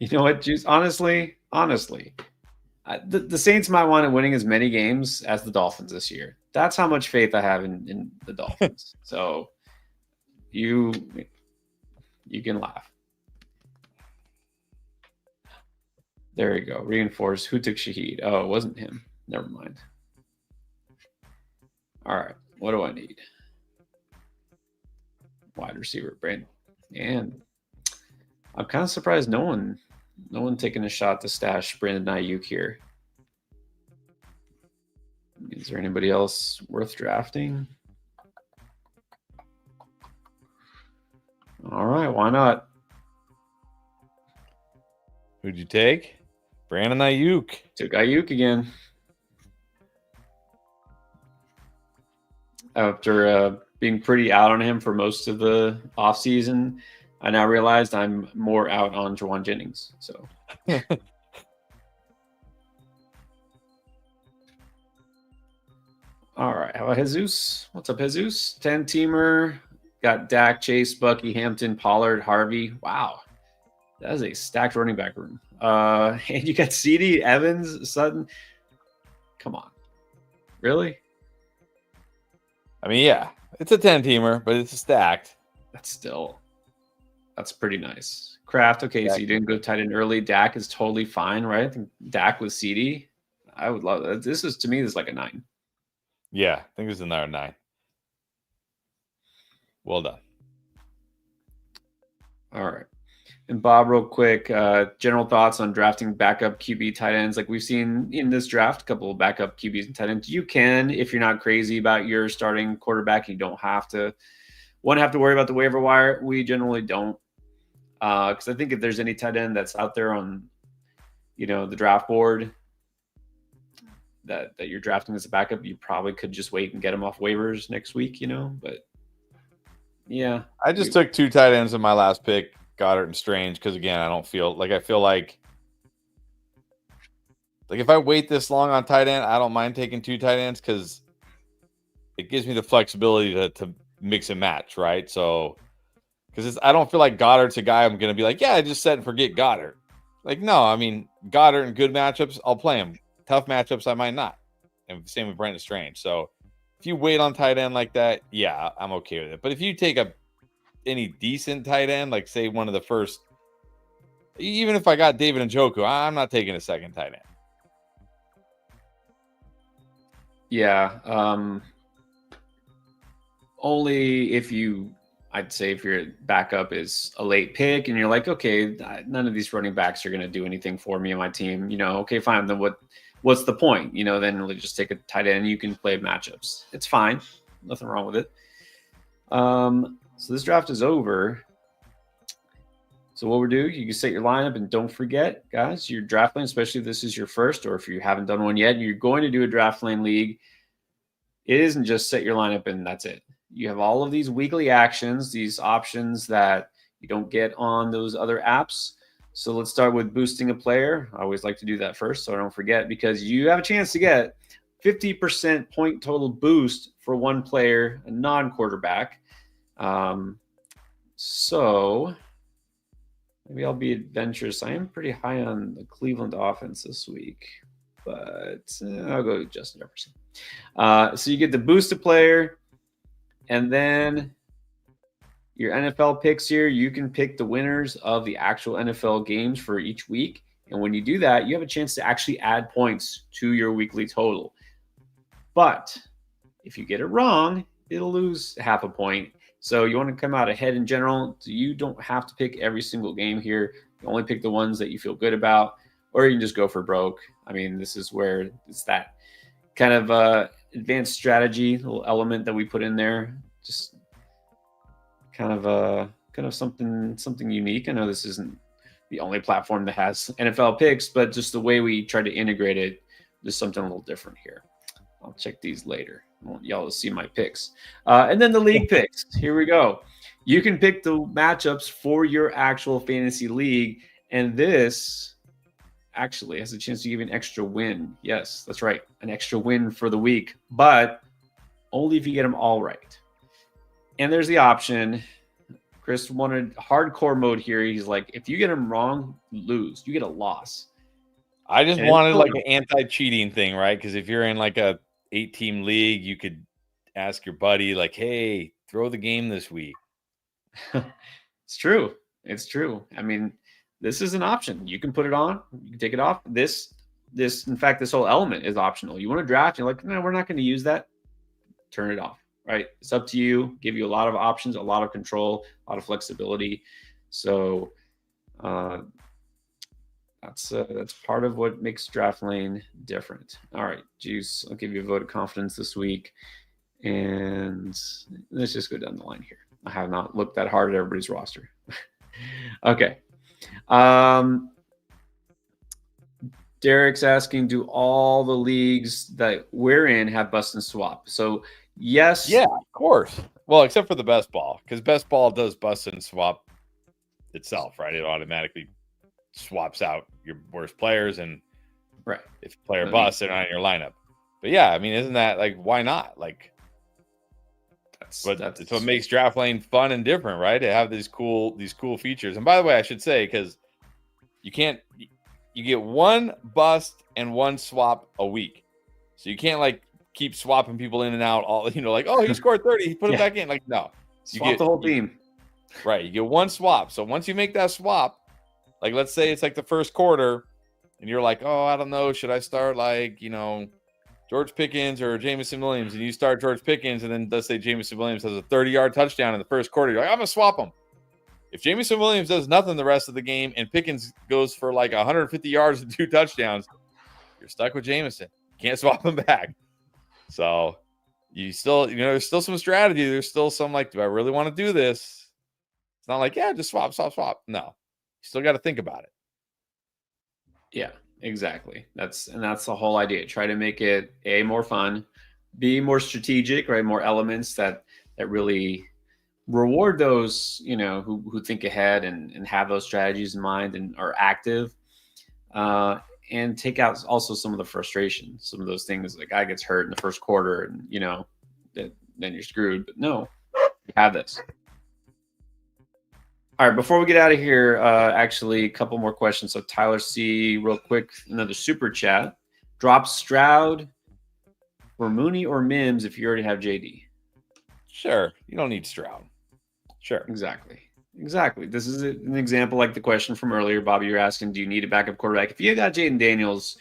[SPEAKER 1] You know what, Juice? Honestly, the Saints might want to winning as many games as the Dolphins this year. That's how much faith I have in the Dolphins. So you can laugh. There you go. Reinforce. Who took Shaheed? Oh, it wasn't him. Never mind. All right. What do I need? Wide receiver, Brandon. And I'm kind of surprised no one taking a shot to stash Brandon Ayuk here. Is there anybody else worth drafting? All right, why not?
[SPEAKER 2] Who'd you take? Brandon Ayuk.
[SPEAKER 1] Took Ayuk again. After being pretty out on him for most of the offseason, I now realized I'm more out on Juwan Jennings. So all right. How about Jesus? What's up, Jesus? 10-teamer. Got Dak, Chase, Bucky, Hampton, Pollard, Harvey. Wow. That is a stacked running back room. And you got CD, Evans, Sutton. Come on. Really?
[SPEAKER 2] I mean, yeah. It's a 10-teamer, but it's stacked.
[SPEAKER 1] That's pretty nice. Kraft, okay, so you didn't go tight end early. Dak is totally fine, right? I think Dak with CD. I would love that. This is like a 9.
[SPEAKER 2] Yeah, I think it's another 9. Well done.
[SPEAKER 1] All right. And Bob, real quick, general thoughts on drafting backup QB tight ends. Like we've seen in this draft, a couple of backup QBs and tight ends. You can, if you're not crazy about your starting quarterback, you don't have to worry about the waiver wire. We generally don't. Because I think if there's any tight end that's out there on, the draft board that you're drafting as a backup, you probably could just wait and get them off waivers next week, But yeah,
[SPEAKER 2] I just took 2 tight ends in my last pick, Goddard and Strange, because again, I feel like if I wait this long on tight end, I don't mind taking 2 tight ends because it gives me the flexibility to mix and match, right? So. Because I don't feel like Goddard's a guy I'm going to be like, yeah, I just set and forget Goddard. Like, no, I mean, Goddard in good matchups, I'll play him. Tough matchups, I might not. And same with Brandon Strange. So if you wait on tight end like that, yeah, I'm okay with it. But if you take any decent tight end, like say one of the first, even if I got David Njoku, I'm not taking a second tight end.
[SPEAKER 1] Yeah. Only if I'd say if your backup is a late pick and you're like, okay, none of these running backs are going to do anything for me and my team, okay, fine. Then what's the point? Then really just take a tight end. You can play matchups. It's fine. Nothing wrong with it. So this draft is over. So what we're doing, you can set your lineup and don't forget, guys, your draft lane, especially if this is your first, or if you haven't done one yet, and you're going to do a draft lane league, it isn't just set your lineup and that's it. You have all of these weekly actions, these options that you don't get on those other apps. So let's start with boosting a player. I always like to do that first so I don't forget, because you have a chance to get 50% point total boost for one player, a non-quarterback. So maybe I'll be adventurous. I am pretty high on the Cleveland offense this week, but I'll go with Justin Jefferson. So you get the boost a player. And then your NFL picks here, you can pick the winners of the actual NFL games for each week. And when you do that, you have a chance to actually add points to your weekly total. But if you get it wrong, it'll lose half a point. So you want to come out ahead in general. So you don't have to pick every single game here. You only pick the ones that you feel good about, or you can just go for broke. I mean, this is where it's that kind of advanced strategy little element that we put in there, just kind of something unique. I know this isn't the only platform that has NFL picks, but just the way we try to integrate it, there's something a little different here. I'll check these later. I want y'all to see my picks. And then the league picks. Here we go. You can pick the matchups for your actual fantasy league, and this actually has a chance to give you an extra win. Yes, that's right. An extra win for the week, but only if you get them all right. And there's the option. Chris wanted hardcore mode here. He's like, if you get them wrong, you lose. You get a loss.
[SPEAKER 2] I just wanted like an anti-cheating thing, right? Because if you're in like a 8-team league, you could ask your buddy, like, hey, throw the game this week.
[SPEAKER 1] It's true. It's true. I mean, this is an option. You can put it on, you can take it off. In fact, this whole element is optional. You want to draft, you're like, no, we're not going to use that. Turn it off, right? It's up to you. Give you a lot of options, a lot of control, a lot of flexibility. So that's part of what makes Draft Lane different. All right, Juice, I'll give you a vote of confidence this week. And let's just go down the line here. I have not looked that hard at everybody's roster. Okay. Derek's asking, do all the leagues that we're in have bust and swap? So yes.
[SPEAKER 2] Yeah, of course. Well, except for the best ball, because best ball does bust and swap itself, right? It automatically swaps out your worst players, and
[SPEAKER 1] right,
[SPEAKER 2] if a player busts, they're not in your lineup. But yeah, I mean, isn't that like, why not? Like, that's what makes Draft Lane fun and different, right? To have these cool features. And by the way, I should say, because you get one bust and one swap a week, so you can't like keep swapping people in and out. All like, oh, he scored 30, he put it back in. Like, no,
[SPEAKER 1] you swap the whole team.
[SPEAKER 2] Right, you get one swap. So once you make that swap, like let's say it's like the first quarter, and you're like, oh, I don't know, should I start like George Pickens or Jameson Williams, and you start George Pickens, and then let's say Jameson Williams has a 30-yard touchdown in the first quarter. You're like, I'm going to swap him. If Jameson Williams does nothing the rest of the game and Pickens goes for like 150 yards and 2 touchdowns, you're stuck with Jameson. You can't swap him back. So you still, there's still some strategy. There's still some like, do I really want to do this? It's not like, yeah, just swap. No, you still got to think about it.
[SPEAKER 1] Yeah. Exactly. That's the whole idea. Try to make it more fun, be more strategic, right? More elements that really reward those, who think ahead and have those strategies in mind and are active, and take out also some of the frustration, some of those things. The guy gets hurt in the first quarter, and then you're screwed. But no, you have this. All right, before we get out of here, actually, a couple more questions. So Tyler C, real quick, another super chat. Drop Stroud for Mooney or Mims if you already have JD.
[SPEAKER 2] Sure, you don't need Stroud. Sure.
[SPEAKER 1] Exactly. This is an example like the question from earlier, Bobby. You're asking, do you need a backup quarterback? If you got Jayden Daniels,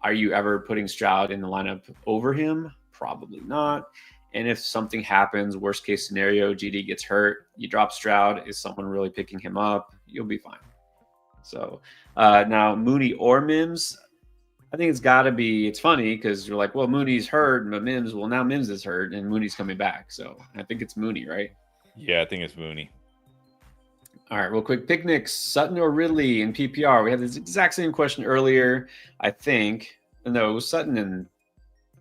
[SPEAKER 1] are you ever putting Stroud in the lineup over him? Probably not. And if something happens, worst case scenario, GD gets hurt, you drop Stroud. Is someone really picking him up? You'll be fine. So now Mooney or Mims, I think it's got to be. It's funny because you're like, well, Mooney's hurt, but Mims. Well, now Mims is hurt and Mooney's coming back. So I think it's Mooney, right?
[SPEAKER 2] Yeah, I think it's Mooney.
[SPEAKER 1] All right, real quick. Picnics, Sutton or Ridley in PPR? We had this exact same question earlier, I think. No, it was Sutton and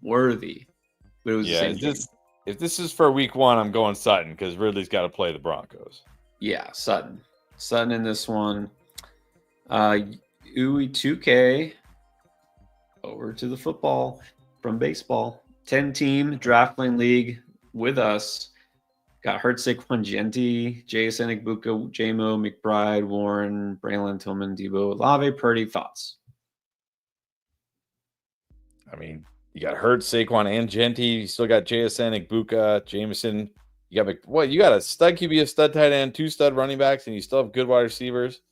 [SPEAKER 1] Worthy. But it was the same thing.
[SPEAKER 2] If this is for week 1, I'm going Sutton because Ridley's got to play the Broncos.
[SPEAKER 1] Yeah, Sutton in this one. UE2K over to the football from baseball. 10-team Draft Lane League with us. Got Hurt, Saquon, Genti, JSN, Igbuka, JMO, McBride, Warren, Braylon, Tillman, Debo, Olave, Purdy. Thoughts?
[SPEAKER 2] I mean, you got Hurt, Saquon, and Genti. You still got JSN, Igbuka, Jameson. You got a stud QB, a stud tight end, 2 stud running backs, and you still have good wide receivers.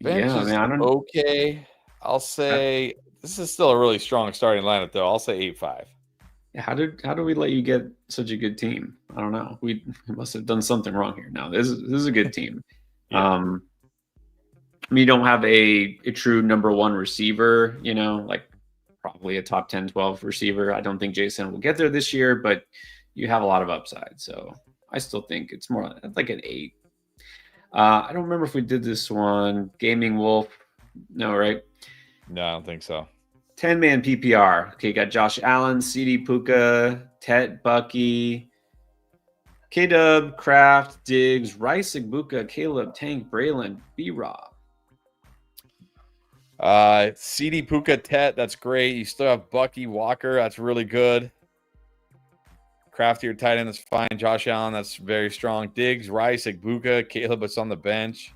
[SPEAKER 2] Bench is okay. I'll say this is still a really strong starting lineup, though. I'll say 8-5.
[SPEAKER 1] How do we let you get such a good team? I don't know. We must have done something wrong here. No, this is a good team. Yeah. You don't have a true number 1 receiver, like probably a top 10, 12 receiver. I don't think Jason will get there this year, but you have a lot of upside. So I still think it's more like an 8. I don't remember if we did this one. Gaming Wolf. No, right?
[SPEAKER 2] No, I don't think so.
[SPEAKER 1] 10-man PPR. Okay, got Josh Allen, CD Puka, Tet, Bucky, K-Dub, Kraft, Diggs, Rice, Igbuka, Caleb, Tank, Braylon, B-Rob.
[SPEAKER 2] CD Puka, Tet, that's great. You still have Bucky, Walker, that's really good. Kraft, your tight end, that's fine. Josh Allen, that's very strong. Diggs, Rice, Igbuka, Caleb, it's on the bench.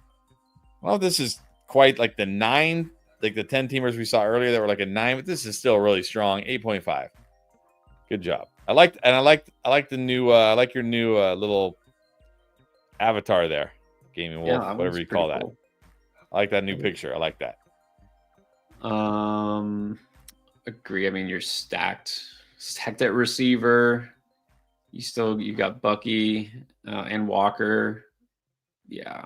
[SPEAKER 2] Well, this is quite like the 9 like the 10 teamers we saw earlier that were like a 9, but this is still really strong. 8.5. Good job. I like the new I like your new little avatar there. Gaming Wolf,
[SPEAKER 1] that
[SPEAKER 2] whatever
[SPEAKER 1] one's
[SPEAKER 2] you call
[SPEAKER 1] pretty
[SPEAKER 2] that.
[SPEAKER 1] cool.
[SPEAKER 2] I like that new picture. I like that.
[SPEAKER 1] Agree. I mean, you're stacked at receiver. You got Bucky and Walker. Yeah.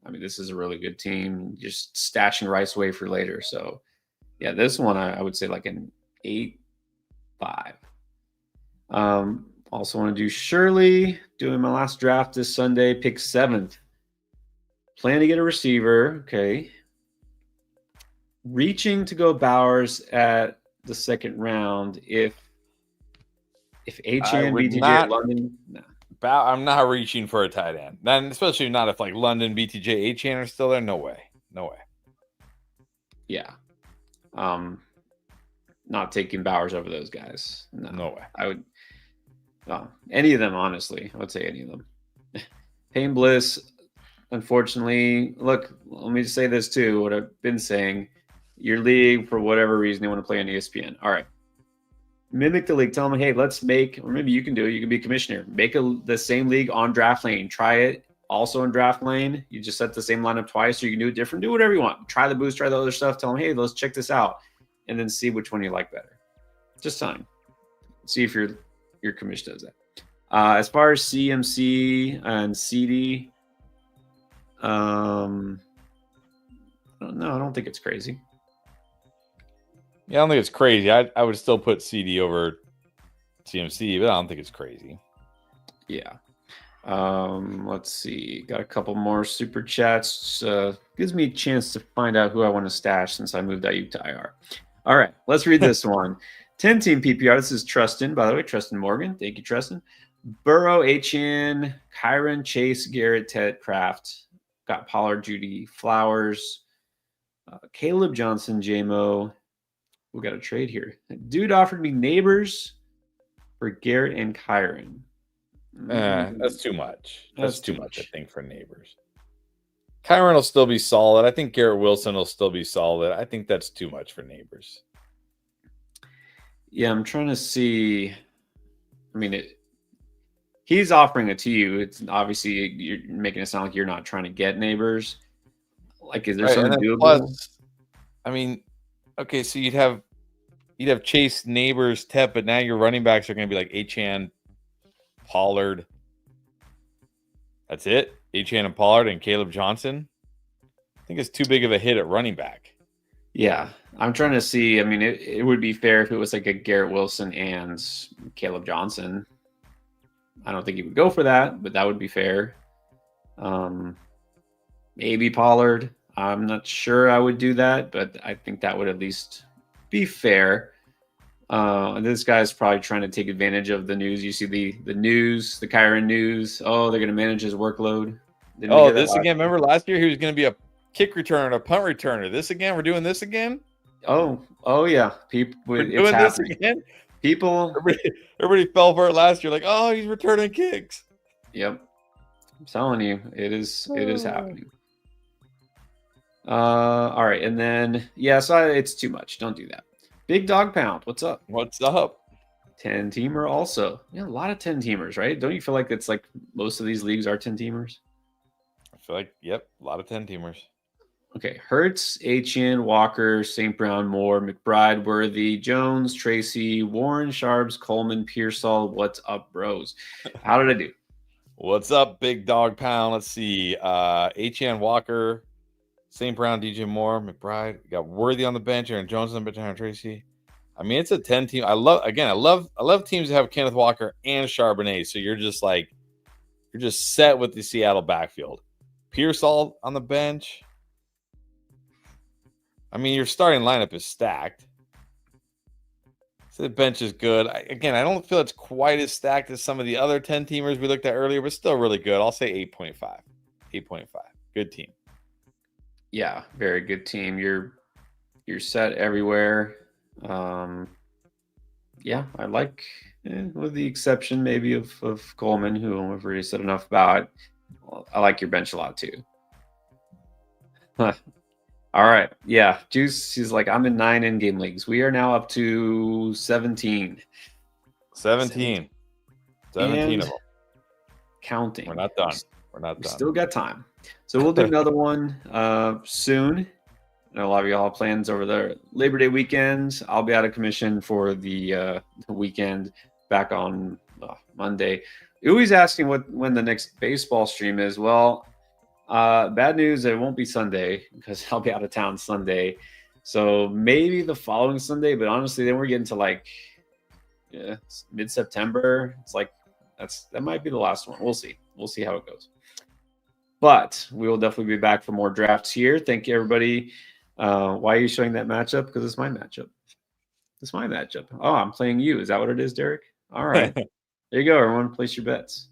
[SPEAKER 1] I mean, this is a really good team. Just stashing Rice away for later. So, yeah, this one I would say like an 8-5. Also want to do Shirley. Doing my last draft this Sunday. Pick 7th. Plan to get a receiver. Okay. Reaching to go Bowers at the second round if Achane, BTJ, or London. No.
[SPEAKER 2] I'm not reaching for a tight end. Then especially not if like London, BTJ, Achane are still there. No way.
[SPEAKER 1] Yeah. Not taking Bowers over those guys.
[SPEAKER 2] No way.
[SPEAKER 1] I would any of them, honestly. I would say any of them. Payne Bliss, unfortunately, look, let me just say this too, what I've been saying. Your league, for whatever reason, they want to play on ESPN. All right. Mimic the league. Tell them, hey, let's make, or maybe you can do it. You can be commissioner. Make the same league on Draft Lane. Try it also in Draft Lane. You just set the same lineup twice, or you can do it different. Do whatever you want. Try the boost, try the other stuff. Tell them, hey, let's check this out, and then see which one you like better. Just time. See if your commission does that. As far as CMC and CD, I don't think it's crazy.
[SPEAKER 2] Yeah, I don't think it's crazy. I would still put CD over CMC, but I don't think it's crazy.
[SPEAKER 1] Yeah. Let's see. Got a couple more super chats. Gives me a chance to find out who I want to stash since I moved IU to IR. All right, let's read this one. 10-team PPR. This is Trustin, by the way. Trustin Morgan. Thank you, Trustin. Burrow, Achane, Kyron, Chase, Garrett, Ted, Kraft. Got Pollard, Judy, Flowers, Caleb Johnson, JMO. We got a trade here. Dude offered me Neighbors for Garrett and Kyron.
[SPEAKER 2] That's too much. That's too much, I think, for Neighbors. Kyron will still be solid. I think Garrett Wilson will still be solid. I think that's too much for Neighbors.
[SPEAKER 1] Yeah, I'm trying to see. I mean, he's offering it to you. It's obviously you're making it sound like you're not trying to get Neighbors. Like, is there something doable?
[SPEAKER 2] Plus, I mean, okay, so you'd have Chase, Neighbors, Tep, but now your running backs are going to be like Achane, Pollard. That's it. Achane and Pollard and Caleb Johnson. I think it's too big of a hit at running back.
[SPEAKER 1] Yeah, I'm trying to see. I mean, it would be fair if it was like a Garrett Wilson and Caleb Johnson. I don't think he would go for that, but that would be fair. Maybe Pollard. I'm not sure I would do that, but I think that would at least be fair. This guy's probably trying to take advantage of the news. You see the news, the Kyron news. Oh, they're going to manage his workload.
[SPEAKER 2] This again. Remember last year he was going to be a kick returner, a punt returner. This again? We're doing this again?
[SPEAKER 1] Oh yeah.
[SPEAKER 2] We're doing this again? Everybody fell for it last year. Like, oh, he's returning kicks.
[SPEAKER 1] Yep. I'm telling you, it is happening. All right, and then so it's too much. Don't do that. Big Dog Pound, what's up? 10-teamer also. Yeah, a lot of 10-teamers, right? Don't you feel like it's like most of these leagues are 10-teamers?
[SPEAKER 2] I feel like, yep, a lot of 10-teamers.
[SPEAKER 1] Okay, Hurts, Achane, Walker, St. Brown, Moore, McBride, Worthy, Jones, Tracy, Warren, Sharps, Coleman, Pearsall. What's up, bros? How did I do?
[SPEAKER 2] What's up, Big Dog Pound? Let's see. Achane, Walker, St. Brown, DJ Moore, McBride. We got Worthy on the bench, Aaron Jones on the bench, Aaron Tracy. I mean, it's a 10-team. I love teams that have Kenneth Walker and Charbonnet. So you're just set with the Seattle backfield. Pearsall on the bench. I mean, your starting lineup is stacked. So the bench is good. I don't feel it's quite as stacked as some of the other 10-teamers we looked at earlier, but still really good. I'll say 8.5. 8.5. Good team.
[SPEAKER 1] Yeah, very good team. You're set everywhere. I like, with the exception maybe of Coleman, who I've already said enough about. I like your bench a lot too. All All right. Yeah. Juice is like, I'm in 9 in-game leagues. We are now up to 17.
[SPEAKER 2] 17. 17
[SPEAKER 1] And
[SPEAKER 2] of them.
[SPEAKER 1] Counting.
[SPEAKER 2] We're not done. We're not
[SPEAKER 1] We
[SPEAKER 2] done.
[SPEAKER 1] still got time. So we'll do another one soon. I know a lot of y'all have plans over the Labor Day weekend. I'll be out of commission for the weekend, back on Monday. Uwe's asking when the next baseball stream is. Well, bad news, it won't be Sunday because I'll be out of town Sunday. So maybe the following Sunday, but honestly, then we're getting to like mid-September. It's like that might be the last one. We'll see. We'll see how it goes. But we will definitely be back for more drafts here. Thank you, everybody. Why are you showing that matchup? Because it's my matchup. It's my matchup. Oh, I'm playing you. Is that what it is, Derek? All right. There you go, everyone. Place your bets.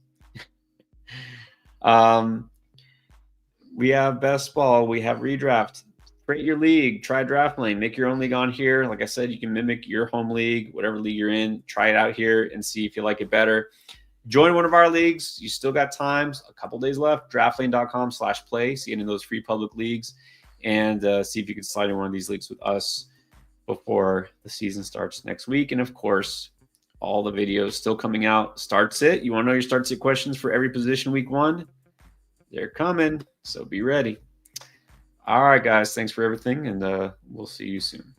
[SPEAKER 1] We have best ball. We have redraft. Create your league. Try DraftLane. Make your own league on here. Like I said, you can mimic your home league, whatever league you're in. Try it out here and see if you like it better. Join one of our leagues. You still got time. A couple days left. DraftLane.com/play. See any of those free public leagues, and see if you can slide in one of these leagues with us before the season starts next week. And of course, all the videos still coming out. Start sit. You want to know your start sit questions for every position week 1? They're coming, so be ready. All right, guys. Thanks for everything, and we'll see you soon.